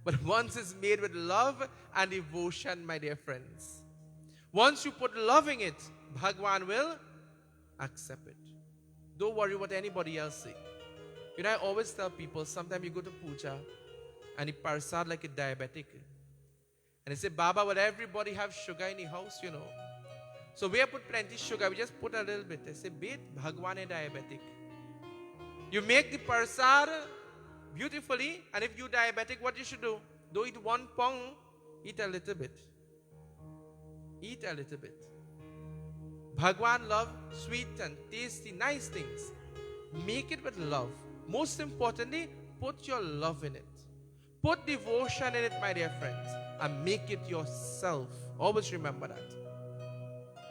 But once it's made with love and devotion, my dear friends. Once you put love in it, Bhagwan will accept it. Don't worry what anybody else say. You know, I always tell people, sometimes you go to puja and you parsad like a diabetic. And they say, Baba, will everybody have sugar in the house, you know? So we have put plenty sugar, we just put a little bit. They say, Bait, Bhagwan is diabetic. You make the parsad beautifully, and if you're diabetic, what you should do? Don't eat one pong, eat a little bit. Eat a little bit. Bhagwan love sweet and tasty, nice things. Make it with love. Most importantly, put your love in it. Put devotion in it, my dear friends, and make it yourself. Always remember that.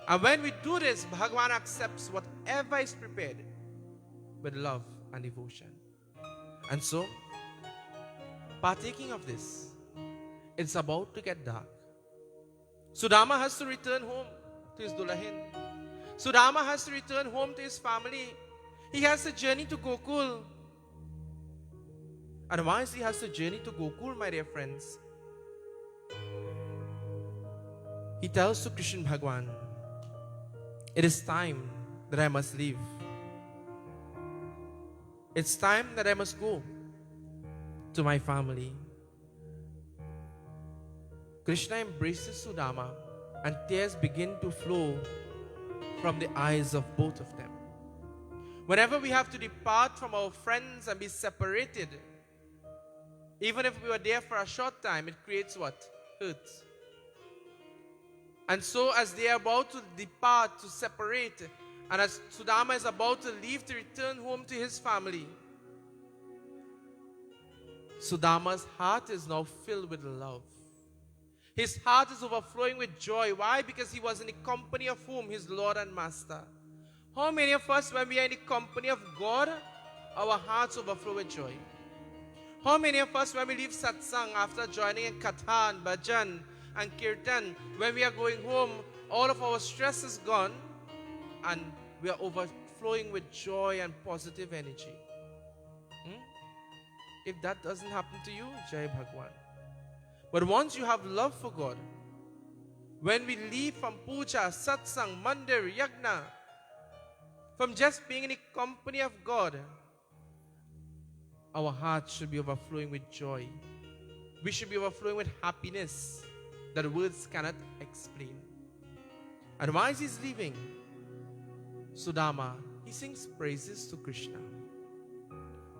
And when we do this, Bhagwan accepts whatever is prepared with love and devotion. And so, partaking of this, it's about to get dark. Sudama has to return home to his Dulahin. Sudama has to return home to his family. He has a journey to Gokul. And why he has to journey to Gokul, my dear friends? He tells to Krishna Bhagwan, it is time that I must leave. It's time that I must go to my family. Krishna embraces Sudama and tears begin to flow from the eyes of both of them. Whenever we have to depart from our friends and be separated, even if we were there for a short time, it creates what? Hurt. And so as they are about to depart, to separate, and as Sudama is about to leave to return home to his family, Sudama's heart is now filled with love. His heart is overflowing with joy. Why? Because he was in the company of whom? His Lord and Master. How many of us, when we are in the company of God, our hearts overflow with joy? How many of us, when we leave Satsang after joining in Katha and Bhajan and Kirtan, when we are going home, all of our stress is gone and we are overflowing with joy and positive energy? If that doesn't happen to you, Jai Bhagwan. But once you have love for God, when we leave from puja, satsang, mandir, yagna, from just being in the company of God, our hearts should be overflowing with joy. We should be overflowing with happiness that words cannot explain. And while he's leaving, Sudama, he sings praises to Krishna.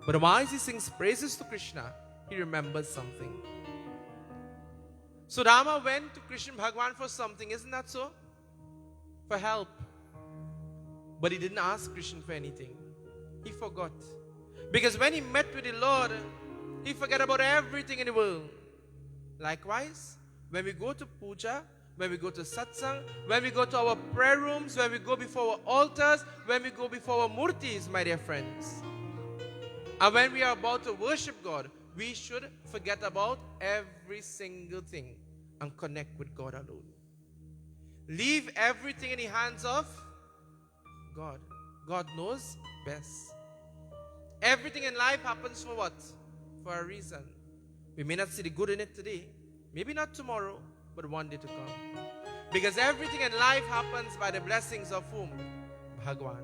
But while he sings praises to Krishna, he remembers something. Sudama went to Krishna Bhagwan for something, isn't that so? For help. But he didn't ask Krishna for anything. He forgot. Because when he met with the Lord, he forgot about everything in the world. Likewise, when we go to puja, when we go to satsang, when we go to our prayer rooms, when we go before our altars, when we go before our murtis, my dear friends, and when we are about to worship God, we should forget about every single thing and connect with God alone. Leave everything in the hands of God. God knows best. Everything in life happens for what? For a reason. We may not see the good in it today, maybe not tomorrow, but one day to come. Because everything in life happens by the blessings of whom? Bhagwan.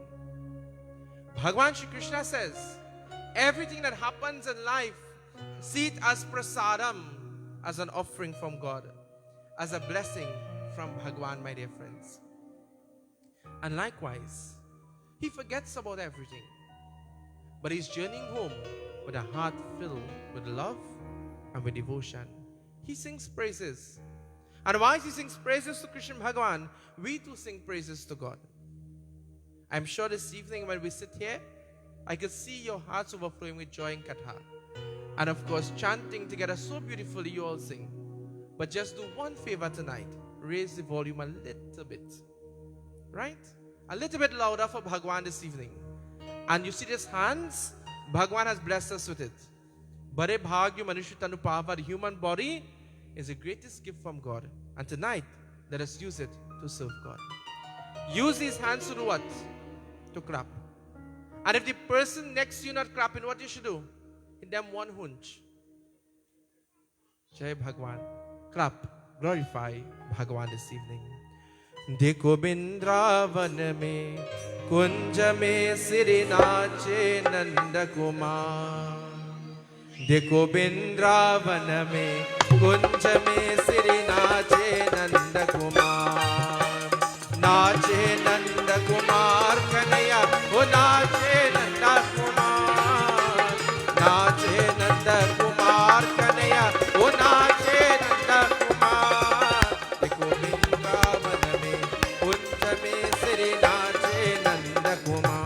Bhagwan Shri Krishna says, everything that happens in life, see it as prasadam, as an offering from God, as a blessing from Bhagwan, my dear friends. And likewise, he forgets about everything, but he's journeying home with a heart filled with love and with devotion. He sings praises. And while he sings praises to Krishna Bhagwan, we too sing praises to God. I'm sure this evening when we sit here, I could see your hearts overflowing with joy in Katha. And of course, chanting together so beautifully, you all sing. But just do one favor tonight. Raise the volume a little bit. Right? A little bit louder for Bhagwan this evening. And you see these hands? Bhagwan has blessed us with it. Bare bhagyu manusya tanu pava, the human body is the greatest gift from God. And tonight, let us use it to serve God. Use these hands to do what? To clap. And if the person next to you not clapping, what you should do? Hit them one hunch. Jai Bhagwan. Clap. Glorify Bhagwan this evening. देखो बिंद्रावन में कुंज में सिरि नाचे नंद कुमार। देखो वृंदावन में कुंज में सिरि नाचे नंद कुमार। नाचे नंद कुमार कन्हैया, वो नाचे नंद कुमार। नाचे नंद कुमार कन्हैया, वो नाचे नंद कुमार। देखो वृंदावन में कुंज में सिरि नाचे Nand Kumar.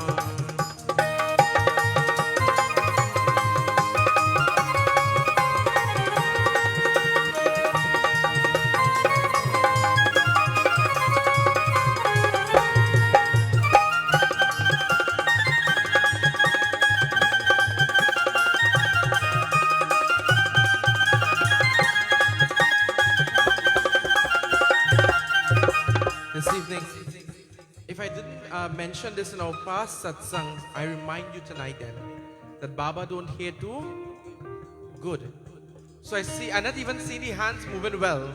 This evening, if I didn't mention this in our past satsang, I remind you tonight then that Baba don't hear too good. So I not even see the hands moving well.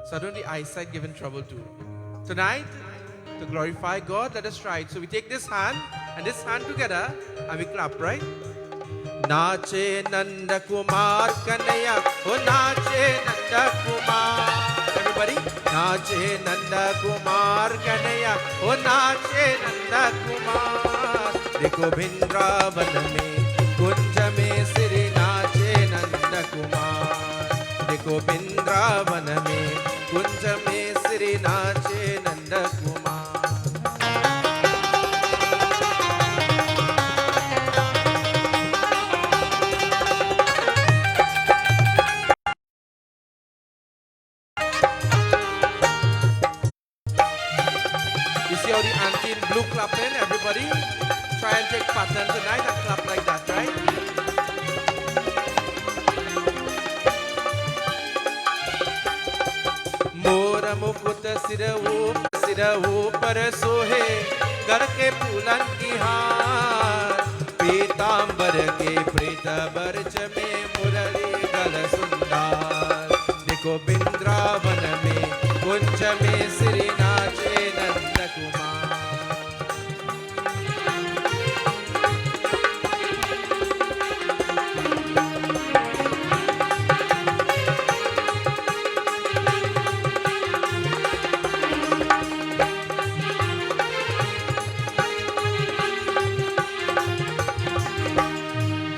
So I don't the eyesight given trouble too. Tonight, to glorify God, let us try it. So we take this hand and this hand together and we clap, right? Nache Nanda Kumar Kanaya, oh Nache Nanda Kumar. Everybody, Nache Nanda Kumar Kanaya, oh Nache Nanda Kumar. Dekho Vrindavan mein kunj mein siri nache Nanda Kumar. Dekho Vrindavan mein kunj mein siri nache Nanda Kumar. See how the auntie in blue clapping? Everybody try and take pattern tonight and clap like that, right? Mora mukut sirahu par sohe gar ke poolan ki haar पीतांबर के प्रीत बरच में मुरली गल सुंदर देखो वृंदावन में कुंज में श्री नाचे नंद कुमार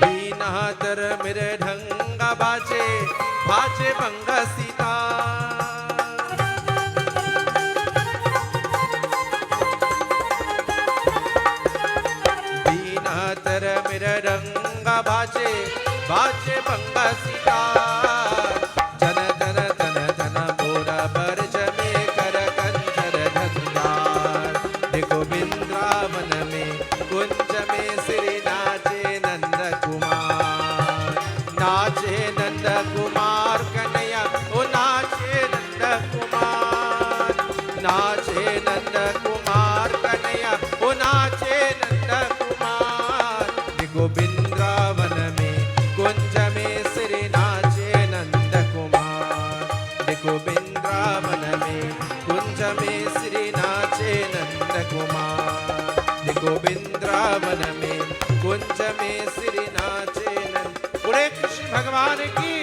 बीनादर मेरे ढंगा बाजे बाजे भंगा सीता बीनादर मेरे ढंगा बाजे बाजे भंगा सीता जन जन जन जन मोरा बरज में कर कंजर धंधार देखो वृंदावन में कुंज में श्री नाचे नंद कुमार नाचे नंद कुमार कन्हैया ओ नाचे नंद कुमार नाचे नंद कुमार कन्हैया ओ नाचे नंद कुमार देखो वृंदावन में कुंज में श्री नाचे नंद कुमार देखो वृंदावन में कुंज में श्री नाचे नंद कुमार देखो वृंदावन में कुंज में श्री नाचे नंद बोले कृष्ण भगवान की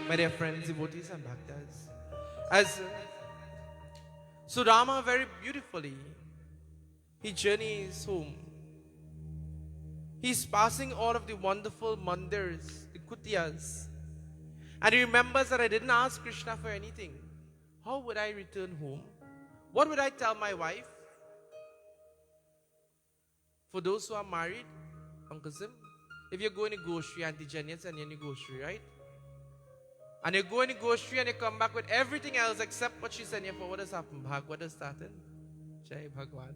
My dear friends, devotees and bhaktas, as Sudama very beautifully he journeys home. He's passing all of the wonderful mandirs, the kutyas, and he remembers that I didn't ask Krishna for anything. How would I return home? What would I tell my wife? For those who are married, Uncle Sim, if you're going to grocery, Auntie Jenny's and you're grocery, right? And you're going to grocery and you come back with everything else except what she sent you for. What has happened? What has started? Jai Bhagwan.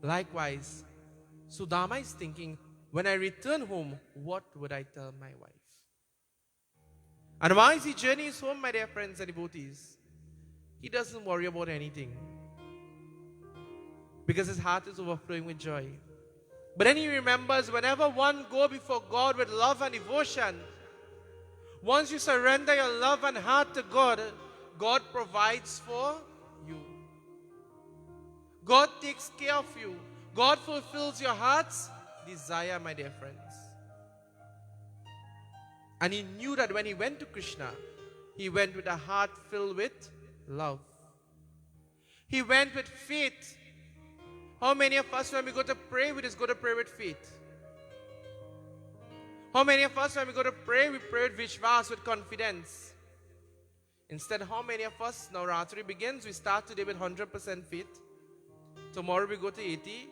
Likewise, Sudama is thinking, when I return home, what would I tell my wife? And while he journeys home, my dear friends and devotees, he doesn't worry about anything because his heart is overflowing with joy. But then he remembers, whenever one go before God with love and devotion, once you surrender your love and heart to God, God provides for you. God takes care of you. God fulfills your heart's desire, my dear friends. And he knew that when he went to Krishna, he went with a heart filled with love. He went with faith. How many of us, when we go to pray, we just go to pray with faith? How many of us, when we go to pray, we pray with Vishwas, with confidence? Instead, how many of us, now Ratri begins, we start today with 100% faith. Tomorrow we go to 80.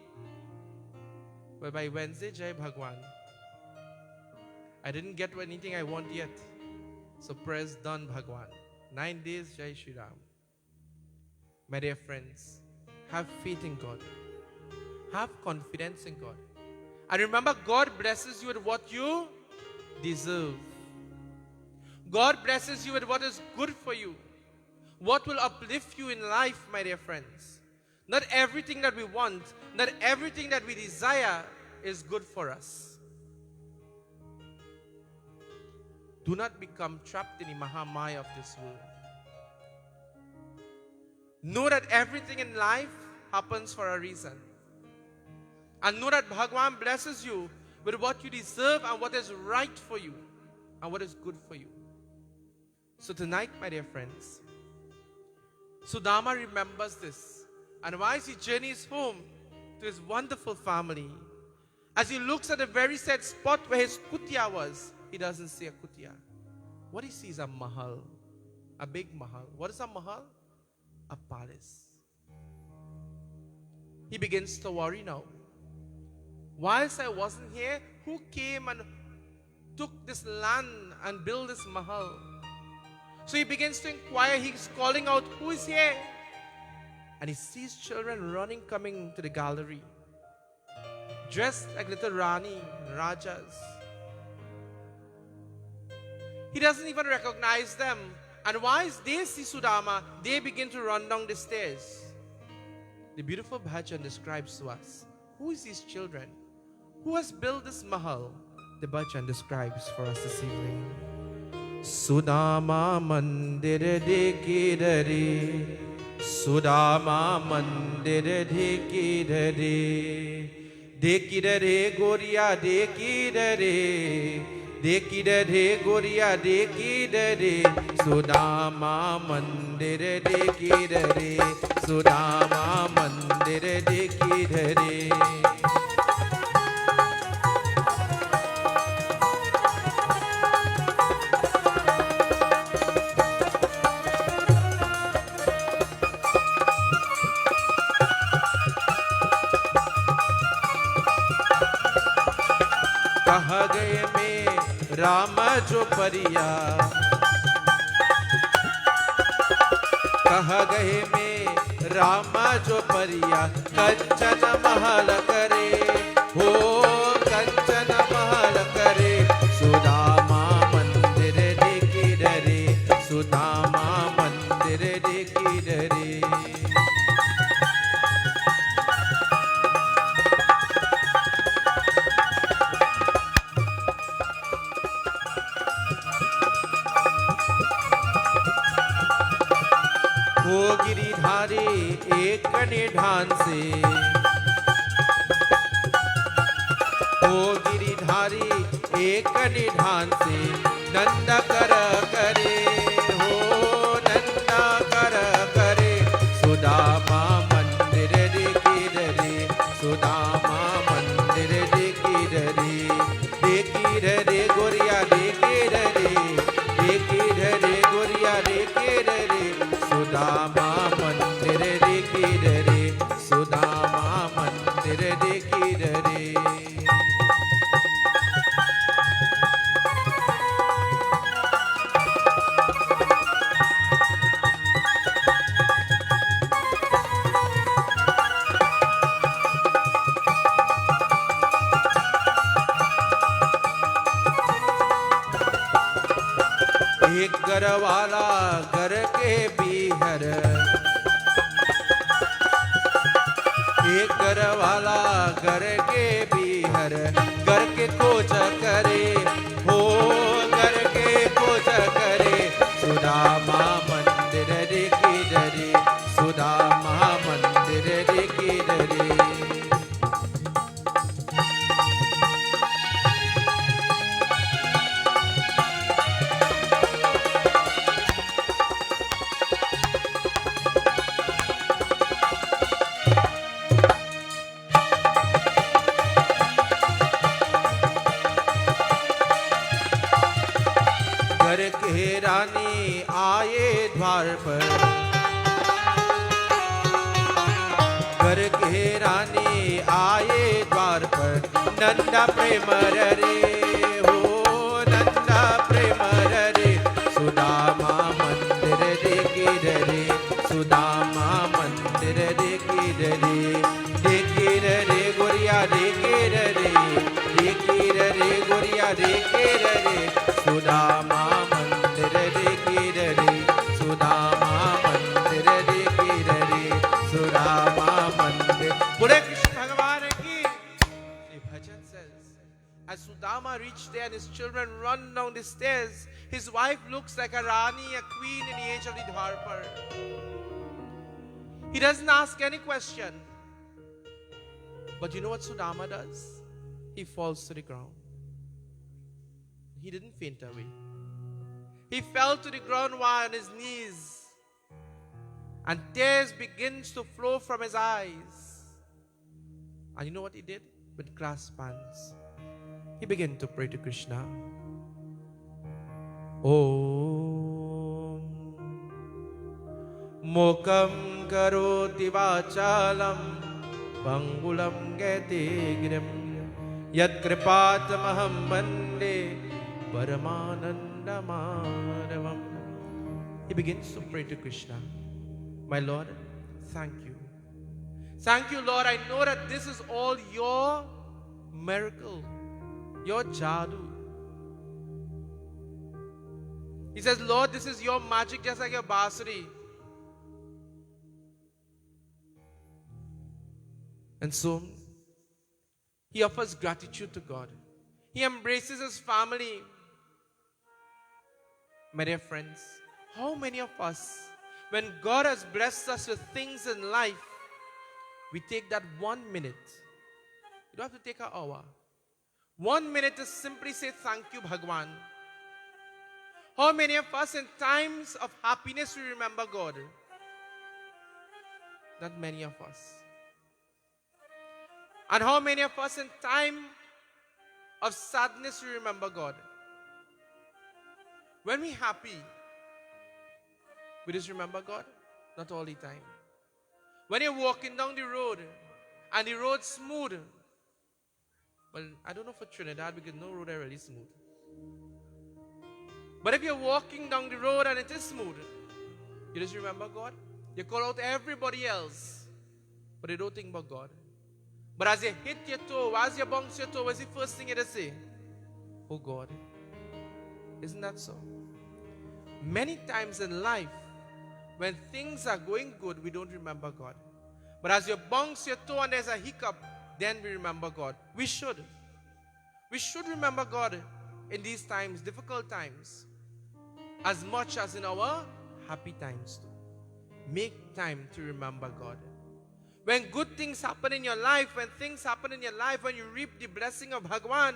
But by Wednesday, Jai Bhagwan. I didn't get anything I want yet. So prayers done, Bhagwan. 9 days, Jai Shri Ram. My dear friends, have faith in God. Have confidence in God. And remember, God blesses you with what you deserve. God blesses you with what is good for you. What will uplift you in life, my dear friends. Not everything that we want, not everything that we desire is good for us. Do not become trapped in the Mahamaya of this world. Know that everything in life happens for a reason. And know that Bhagwan blesses you with what you deserve and what is right for you and what is good for you. So tonight, my dear friends, Sudama remembers this. And while he journeys home to his wonderful family, as he looks at the very said spot where his kutia was, he doesn't see a kutia. What he sees is a mahal, a big mahal. What is a mahal? A palace. He begins to worry now. Whilst I wasn't here, who came and took this land and built this mahal? So he begins to inquire. He's calling out, who is here? And he sees children running, coming to the gallery, dressed like little Rani, Rajas. He doesn't even recognize them. And whilst they see Sudama, they begin to run down the stairs. The beautiful bhajan describes to us, who is these children? Who has built this mahal? The bhajan describes for us this evening. Sudama mandir dekidare, Sudama mandir dekidare, dekidare goria dekidare, dekidare goria dekidare, Sudama mandir dekidare, Sudama mandir dekidare. कहा गए में राम जो परिया, कहा गए में राम जो परिया, कंचन महल करे, हो कंचन महल करे, सुदामा मंदिर देखी डरे, सुदामा मंदिर देखी डरे. हो गिरिधारी एक निधान से, हो गिरिधारी एक निधान से, नंद कर करे, हो नंद कर करे, सुदामा मंदिर देखी डरे, सुदामा मंदिर देखी डरे, देखी डरे गोरिया देखी डरे, देखी डरे गोरिया देखी डरे, सुदामा मंदिर देखी डरे, सुदामा मंदिर देखी डरे. एक घर वाला घर के बीहर, एक घर वाला घर के बीहर, घर के खोज करे, हो घर के खोज करे, सुदामा मंदिर देखी डरे, सुदामा मंदिर देखी घर के रानी आए द्वार पर, घर के रानी आए द्वार पर, नंदा प्रेम रे हो नंदा प्रेम रे, सुदामा मंदिर देखी रे, सुदामा मंदिर देखी रे, देखी रे गोरिया देखी रे, देखी रे गोरिया देखी रे, सुदामा मंदिर देखी रे, सुदामा मंदिर देखी रे, सुदामा मंदिर। बोले कृष्ण भगवान की। The bhajan says, as Sudama reached there and his children run down the stairs, his wife looks like a Rani, a queen in the age of the Dwarpar. He doesn't ask any question. But you know what Sudama does? He falls to the ground. He didn't faint away. He fell to the ground while on his knees, and tears begins to flow from his eyes. And you know what he did? With clasped hands, he began to pray to Krishna. Om Mokam karoti vachalam Pangulam gete girim Yad kripatamaham bande Paramanandamadavam. He begins to pray to Krishna. My Lord, thank you. Thank you, Lord. I know that this is all your miracle, your jadoo. He says, Lord, this is your magic, just like your basuri. And so, he offers gratitude to God. He embraces his family. My dear friends, how many of us, when God has blessed us with things in life, we take that 1 minute. You don't have to take an hour. 1 minute to simply say, thank you, Bhagwan. How many of us in times of happiness we remember God? Not many of us. And how many of us in time of sadness we remember God? When we're happy, we just remember God? Not all the time. When you're walking down the road and the road's smooth, well, I don't know for Trinidad because no road are really smooth. But if you're walking down the road and it is smooth, you just remember God. You call out everybody else, but you don't think about God. But as you hit your toe, as you bounce your toe, what's the first thing you just say? Oh God. Isn't that so? Many times in life, when things are going good, we don't remember God. But as you bounce your toe and there's a hiccup, then we remember God. We should. We should remember God in these times, difficult times, as much as in our happy times too. Make time to remember God. When good things happen in your life, when things happen in your life, when you reap the blessing of Bhagwan,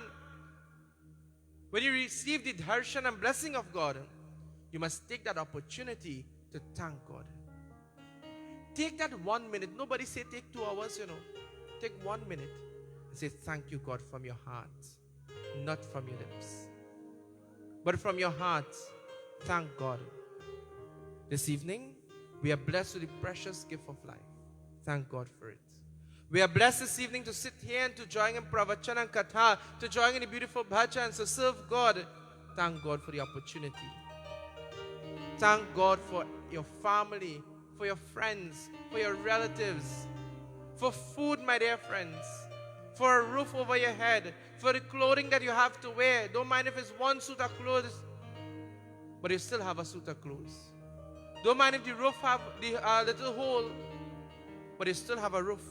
when you receive the darshan and blessing of God, you must take that opportunity to thank God. Take that 1 minute. Nobody say take 2 hours, Take 1 minute and say thank you, God, from your heart. Not from your lips, but from your heart. Thank God. This evening, we are blessed with the precious gift of life. Thank God for it. We are blessed this evening to sit here and to join in pravachan and katha, to join in the beautiful bhajans, to serve God. Thank God for the opportunity. Thank God for your family, for your friends, for your relatives, for food, my dear friends, for a roof over your head, for the clothing that you have to wear. Don't mind if it's one suit of clothes, but you still have a suit of clothes. Don't mind if the roof have the little hole, but you still have a roof.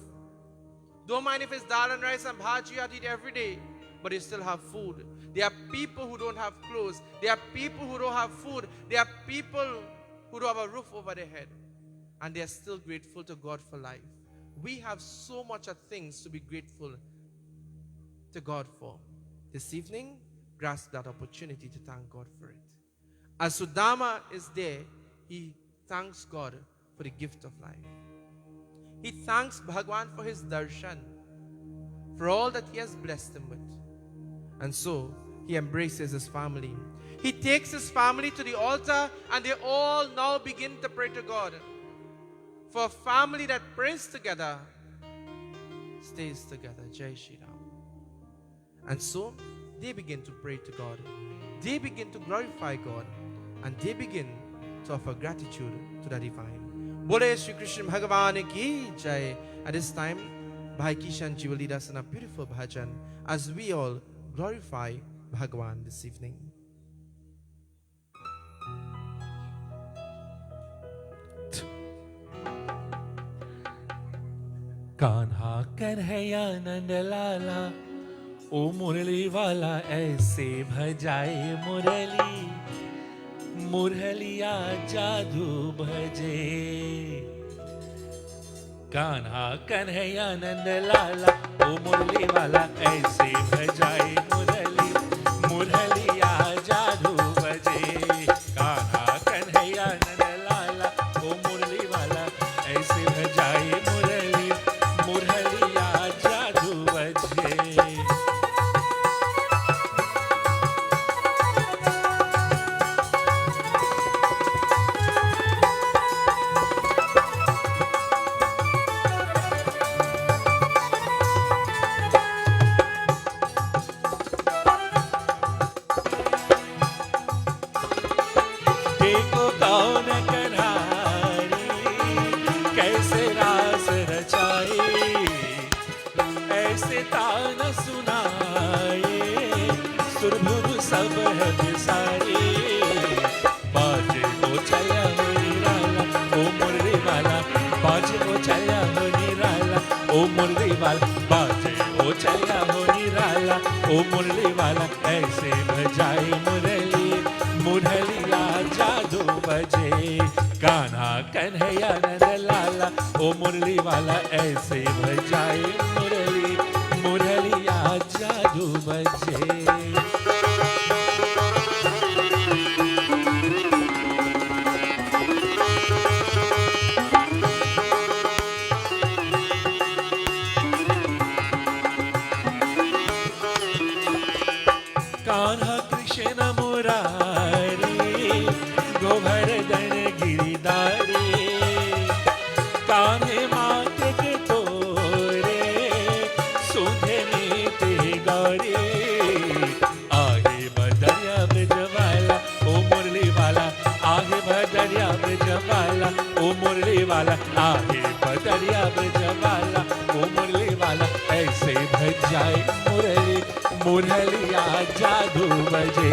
Don't mind if it's dal and rice and bhaji you have to eat every day, but you still have food. There are people who don't have clothes. There are people who don't have food. There are people who don't have a roof over their head, and they are still grateful to God for life. We have so much of things to be grateful to God for. This evening, grasp that opportunity to thank God for it. As Sudama is there, he thanks God for the gift of life. He thanks Bhagwan for his darshan, for all that he has blessed him with. And so, he embraces his family. He takes his family to the altar and they all now begin to pray to God. For a family that prays together, stays together. Jai Shri Ram. And so, they begin to pray to God. They begin to glorify God. And they begin to offer gratitude to the divine. Bole Shri Krishna Bhagavan ki Jai. At this time, Bhai Kishan ji will lead us in a beautiful bhajan as we all glorify Bhagavan this evening. Kanha Kanhaiya नंद लाला ओ मुरली वाला ऐसे भजाए मुरली मुरलिया जादू भजे कान्हा कन्हैया नंद लाला ओ मुरली वाला ऐसे भजाए मुरली मुरलिया जादू भजे कान्हा कन्हैया नंद लाला ओ मुरली वाला ऐसे भजाए मुरली मुरलिया जादू भजे सब है बिसारी बाजे ओ चला हो निराला ओ मुरली वाला बाजे ओ चला हो निराला ओ मुरली वाला बाजे ओ चला हो निराला ओ मुरली वाला ऐसे बजाए मुरली मुरलिया जादू बजे कान्हा कन्हैया नंद लाला ओ मुरली वाला ऐसे बजाए मुरली मुरलिया जादू बजे कान्हा कृष्ण मुरारी गोवर्धन गिरिधारी कान्हे माथे के तोरे सुधे नीति गौरी आगे बदरिया ब्रज वाला ओ मुरली वाला आगे बदरिया ब्रज वाला ओ मुरली वाला आगे बदरिया ब्रज वाला ओ मुरली वाला ऐसे भजाए मुरली मुरलिया जादू बजे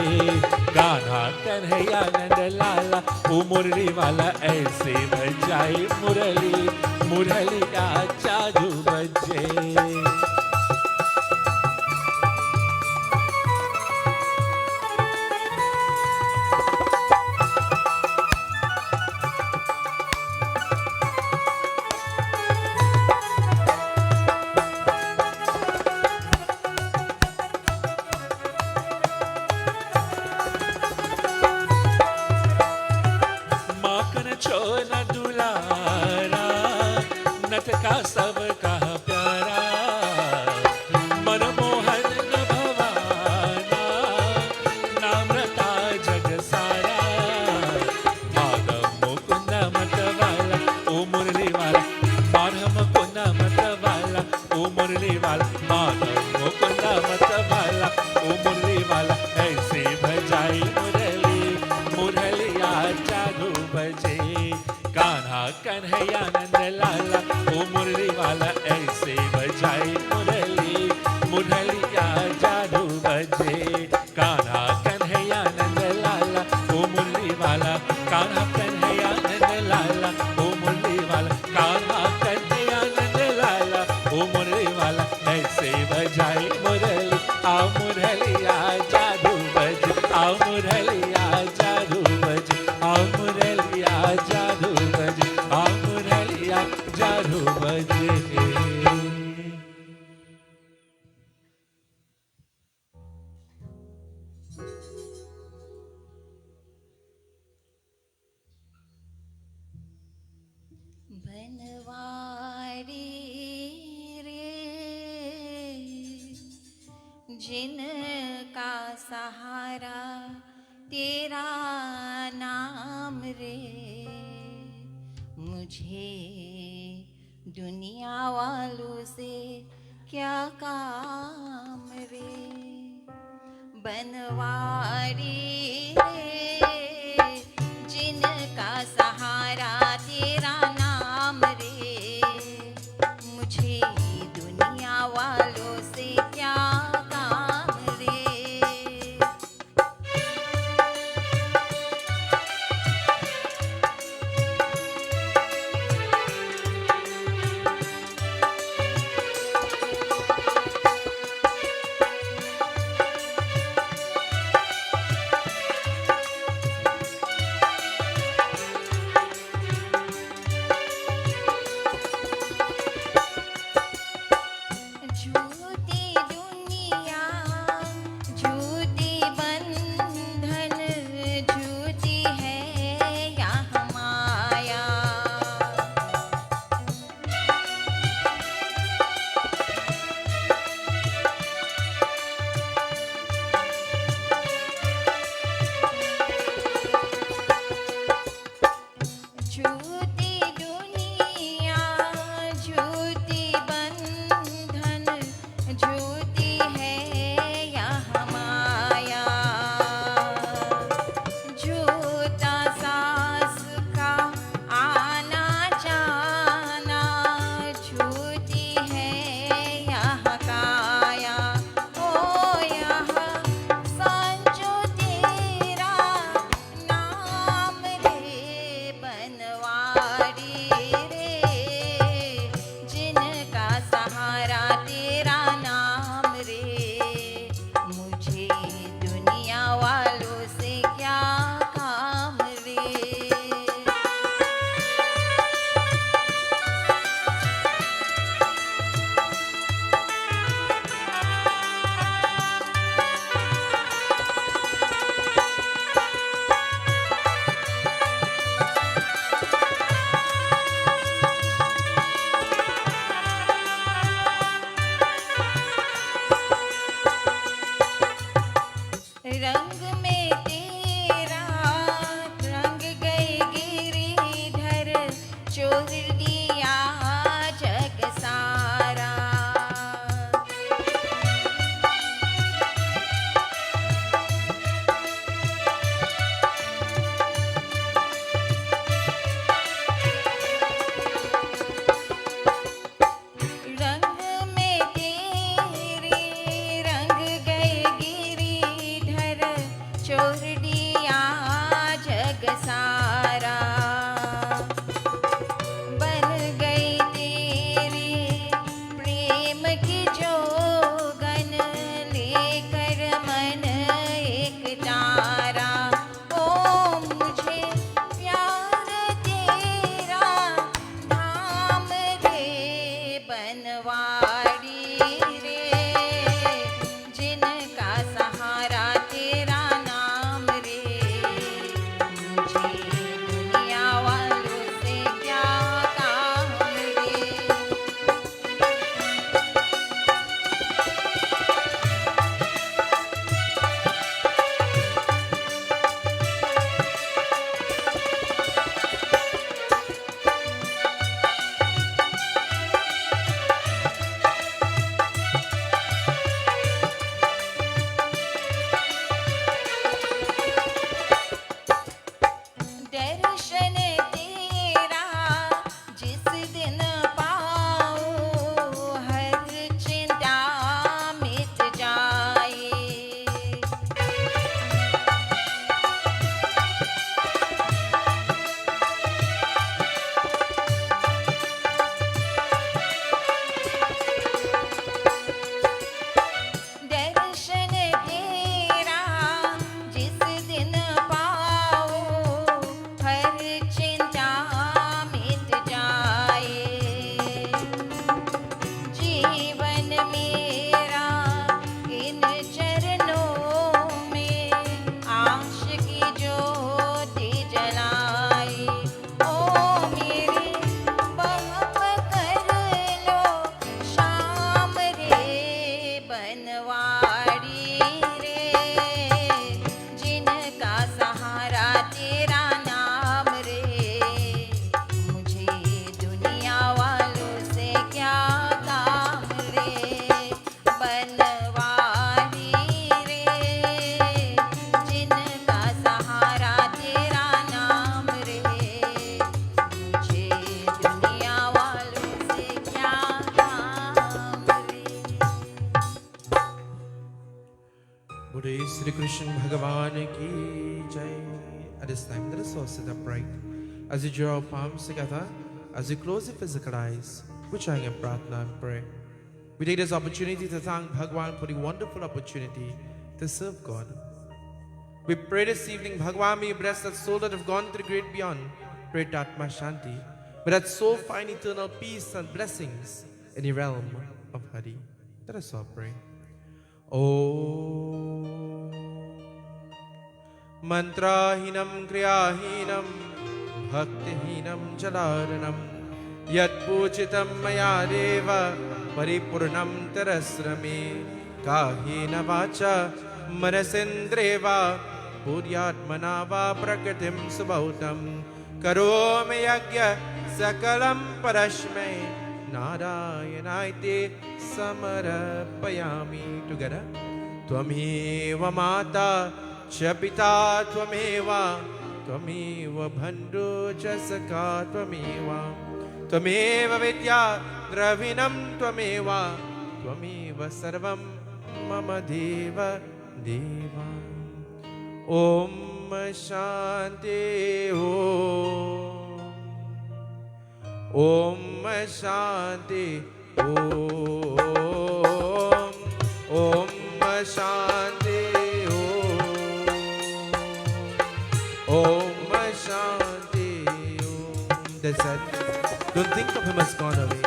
कान्हा कन्हैया नंद लाला ओ मुरली वाला ऐसे बजाए मुरली मुरलिया जादू बजे छोना दुलारा नथ का सब का प्यारा मनमोहन न भवाना नाम्रता जग सारा माधव मुकुंद मत वाला ओ मुरली वाला माधव मुकुंद मत वाला ओ मुरली वाला माधव मुकुंद मत वाला ओ मुरली वाला ऐसे भजाई मुरली मुरलिया जादू बजे कान्हा कन्हैया नंद लाला ओ मुरली वाला ऐसे बजाए मुरली मुरलिया जादू बजे कान्हा कन्हैया नंद लाला ओ मुरली वाला कान्हा कन्हैया नंद लाला ओ मुरली वाला कान्हा कन्हैया नंद लाला ओ मुरली वाला ऐसे बजाए मुरली आ मुरलिया जादू बजे आ मुरलिया जादू बजे आ मुरलिया जादू बजे आ मुरलिया जादू बजे बनवारी रे जिनका सहारा तेरा नाम रे, मुझे दुनिया वालों से क्या काम रे। बनवारी रे जिनका सहारा तेरा नाम रे, मुझे दुनिया वालों से क्या काम रे। झूठी दुनिया झूठी बंधन, झूठी है यह माया। झूठी दुनिया झूठी बंधन, झूठी है यह माया। झूठा सास का आना जाना, झूठी है यह काया। ओ यह संजो तेरा नाम रे, बनवारी रे जिनका सहारा तेरा नाम रे, मुझे दुनिया वालों से क्या काम रे। रंग में तेरा रंग गए गिरिधर, चोर दिया जग सारा। रंग में तेरे रंग गए गिरिधर, चोर दिया जग सारा। बन गई तेरे प्रेम की जोगन, लेकर मन एक तारा। ओ मुझे प्यार तेरा धाम रे, बनवारी रे जिनका सहारा तेरा नाम this time, let us all sit upright. As you draw our palms together, as you close your physical eyes, we join in pratna and pray. We take this opportunity to thank Bhagwan for the wonderful opportunity to serve God. We pray this evening, Bhagwan, may you bless that soul that have gone to the great beyond. Pray Tatma Shanti. May that soul find eternal peace and blessings in the realm of Hari. Let us all pray. Om Mantrahinam Kriyahinam Bhaktihinam Jalaranam Yat Pujitam Maya Deva Paripurnam Tarasrami Kahina Vacha Manasendreva Puryatmanava Prakatim Subhautam Karome Yagya Sakalam Parashme Narayanaite Samarapayami. Together. Tvameva Mata Chapita Tvameva Tvameva Bhandu Chasaka Tvameva Tvameva Vidya Dravinam Tvameva Tvameva Sarvam Mama Deva Deva. Om Shanti Om. Om Shanti Om. Om Shanti Om. Om Shanti Om. That's it. Don't think of him as gone away.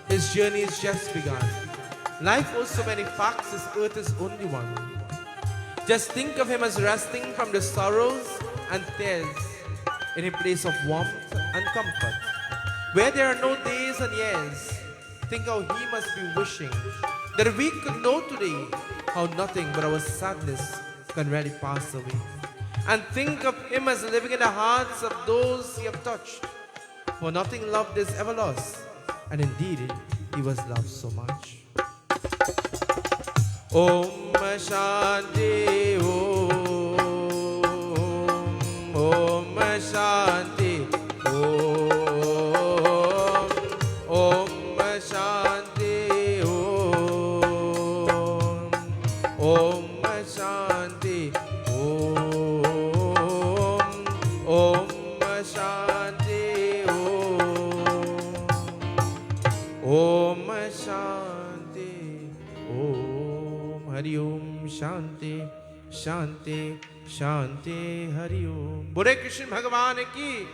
His journey is just begun. Life holds so many facts, this earth is only one. Just think of him as resting from the sorrows and tears in a place of warmth and comfort. Where there are no days and years, think how he must be wishing that we could know today how nothing but our sadness can really pass away. And think of him as living in the hearts of those he have touched. For nothing loved is ever lost, and indeed he was loved so much. Om Shanti Om. Om Shanti Om. Om Shanti Om. Om Shanti Om. Om Shanti Om. Om Shanti Om. Hari Om. Shanti Shanti Shanti Hari Om. Bore Krishna Bhagavan ki,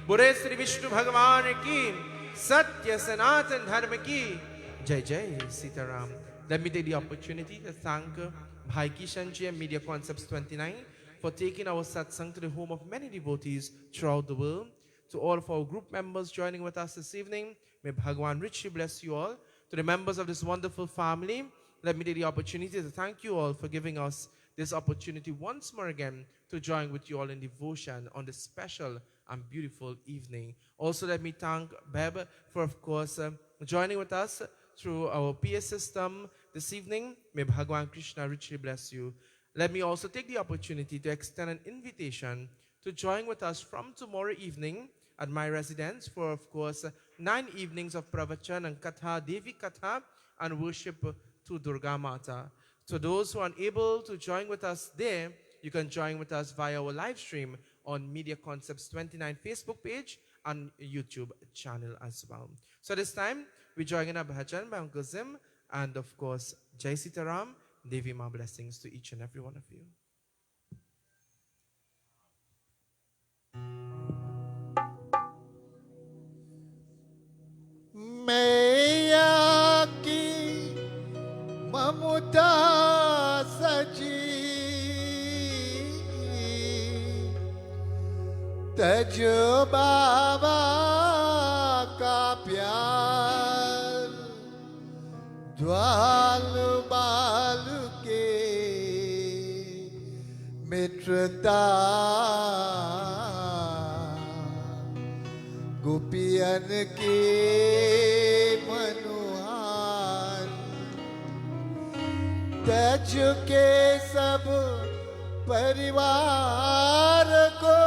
Bore Sri Vishnu Bhagavan ki, Satya Sanatan Dharma ki, Jai Jai Sitaram. Let me take the opportunity to thank Bhai Kishan Ji and Media Concepts 29 for taking our satsang to the home of many devotees throughout the world. To all of our group members joining with us this evening, may Bhagwan richly bless you all. To the members of this wonderful family, let me take the opportunity to thank you all for giving us this opportunity once more again to join with you all in devotion on this special and beautiful evening. Also, let me thank Beb for, of course, joining with us through our PA system this evening. May Bhagwan Krishna richly bless you. Let me also take the opportunity to extend an invitation to join with us from tomorrow evening at my residence for, of course, 9 evenings of pravachan and katha, Devi Katha, and worship to Durga Mata. So those who are unable to join with us there, you can join with us via our live stream on Media Concepts 29 Facebook page and YouTube channel as well. So this time, we join in a bhajan by Uncle Zim and, of course, Jai Sitaram, Devi Ma blessings to each and every one of you. मैया की ममता सजी तज बाबा का प्यार द्वाल बाल के मित्रता गोपियन के मनुहार तज के सब परिवार को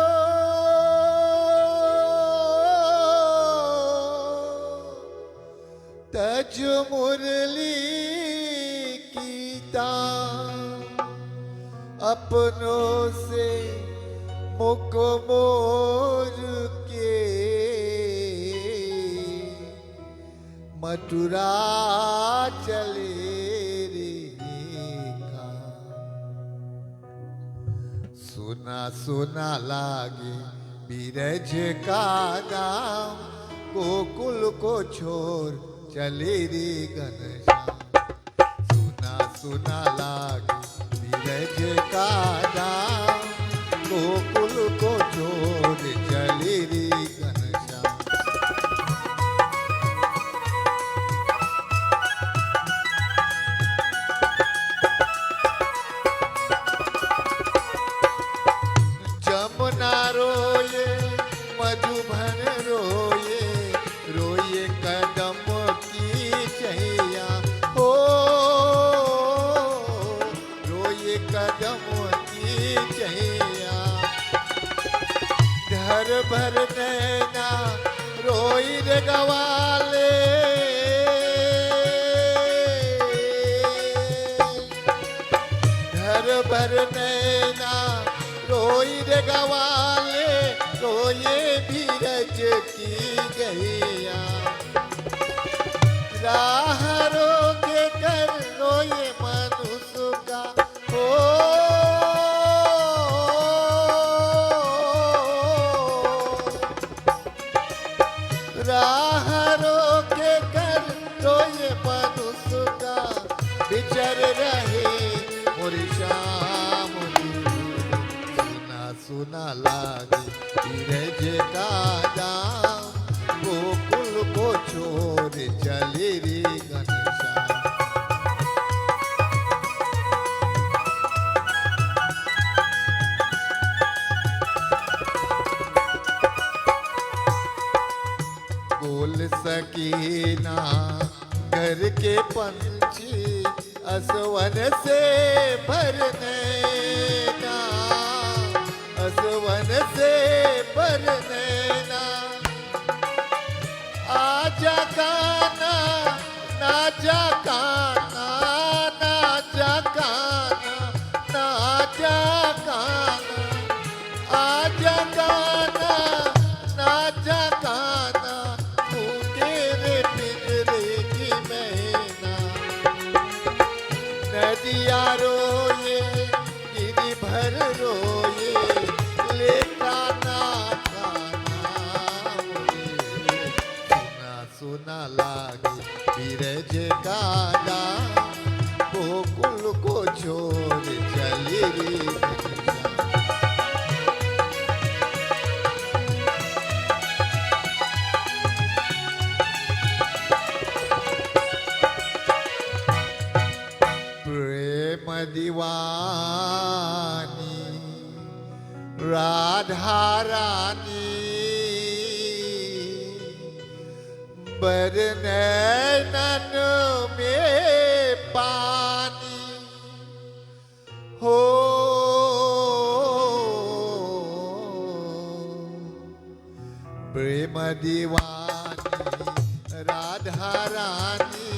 तज मुरली की तान अपनों से मुख मोर के मथुरा चले रे का। सुना सुना लागे बीरज का नाम, गोकुल को छोड़ चले रे घनश्याम। सुना सुना लागे बीरज का नाम, गोकुल को छोड़ चले रे घनश्याम। जमुना रोये मधुबन रोये, रोये कदम की चैया हो, रोये कदम की चैया। घर भर नैना रोई रे गवाले, घर भर नैना रोई रे गवाले, रोये बीरज की गैया। राह रोके कर रोये मनुष्य का हो, राह रोके कर रोये मनुष्य का। बिचर रहे मोरी श्याम सुना सुना लागे बीरज का नाम, गोकुल को छोड़ चले रे घनश्याम। बोल सकीना घर के पंछी, असवन से भरने ना, असवन से भरने ना। आजा गाना नाजा गाना, नाजा गाना नाजा गाना। आजा गाना नाजा गाना, मुकेरे पिंजरे की मैना। नदिया रोये गिरी भर रोये, लेका ना खाना मुझे। सुना सुना लागे बीरज का नाम, गोकुल को छोड़ चली रे घनश्याम। प्रेम दीवानी राधा रानी, बरनैनन में पानी हो। प्रेम दीवानी राधा रानी,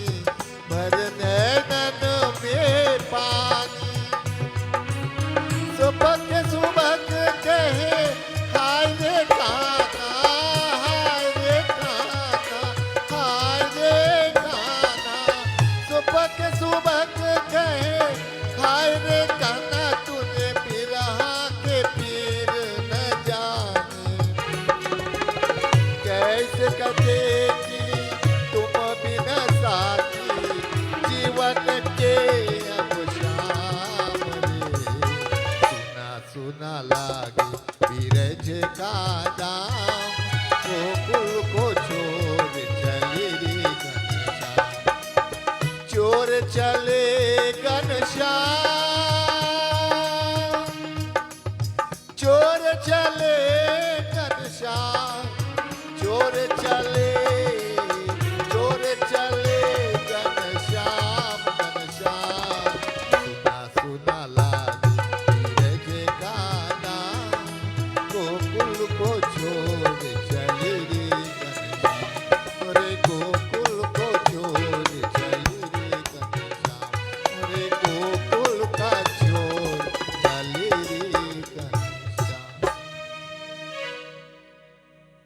बरनैनन में पानी। सुबह सुबह कहे हाय रे काना, हाय रे काना, हाय रे काना। सुबह कहे हाय रे काना, तूने बिरह के पीर न जाने। कैसे कटेगी तुम बिना साथी, जीवन के अब शाम रे। सुना सुना लागे बीरज का नाम,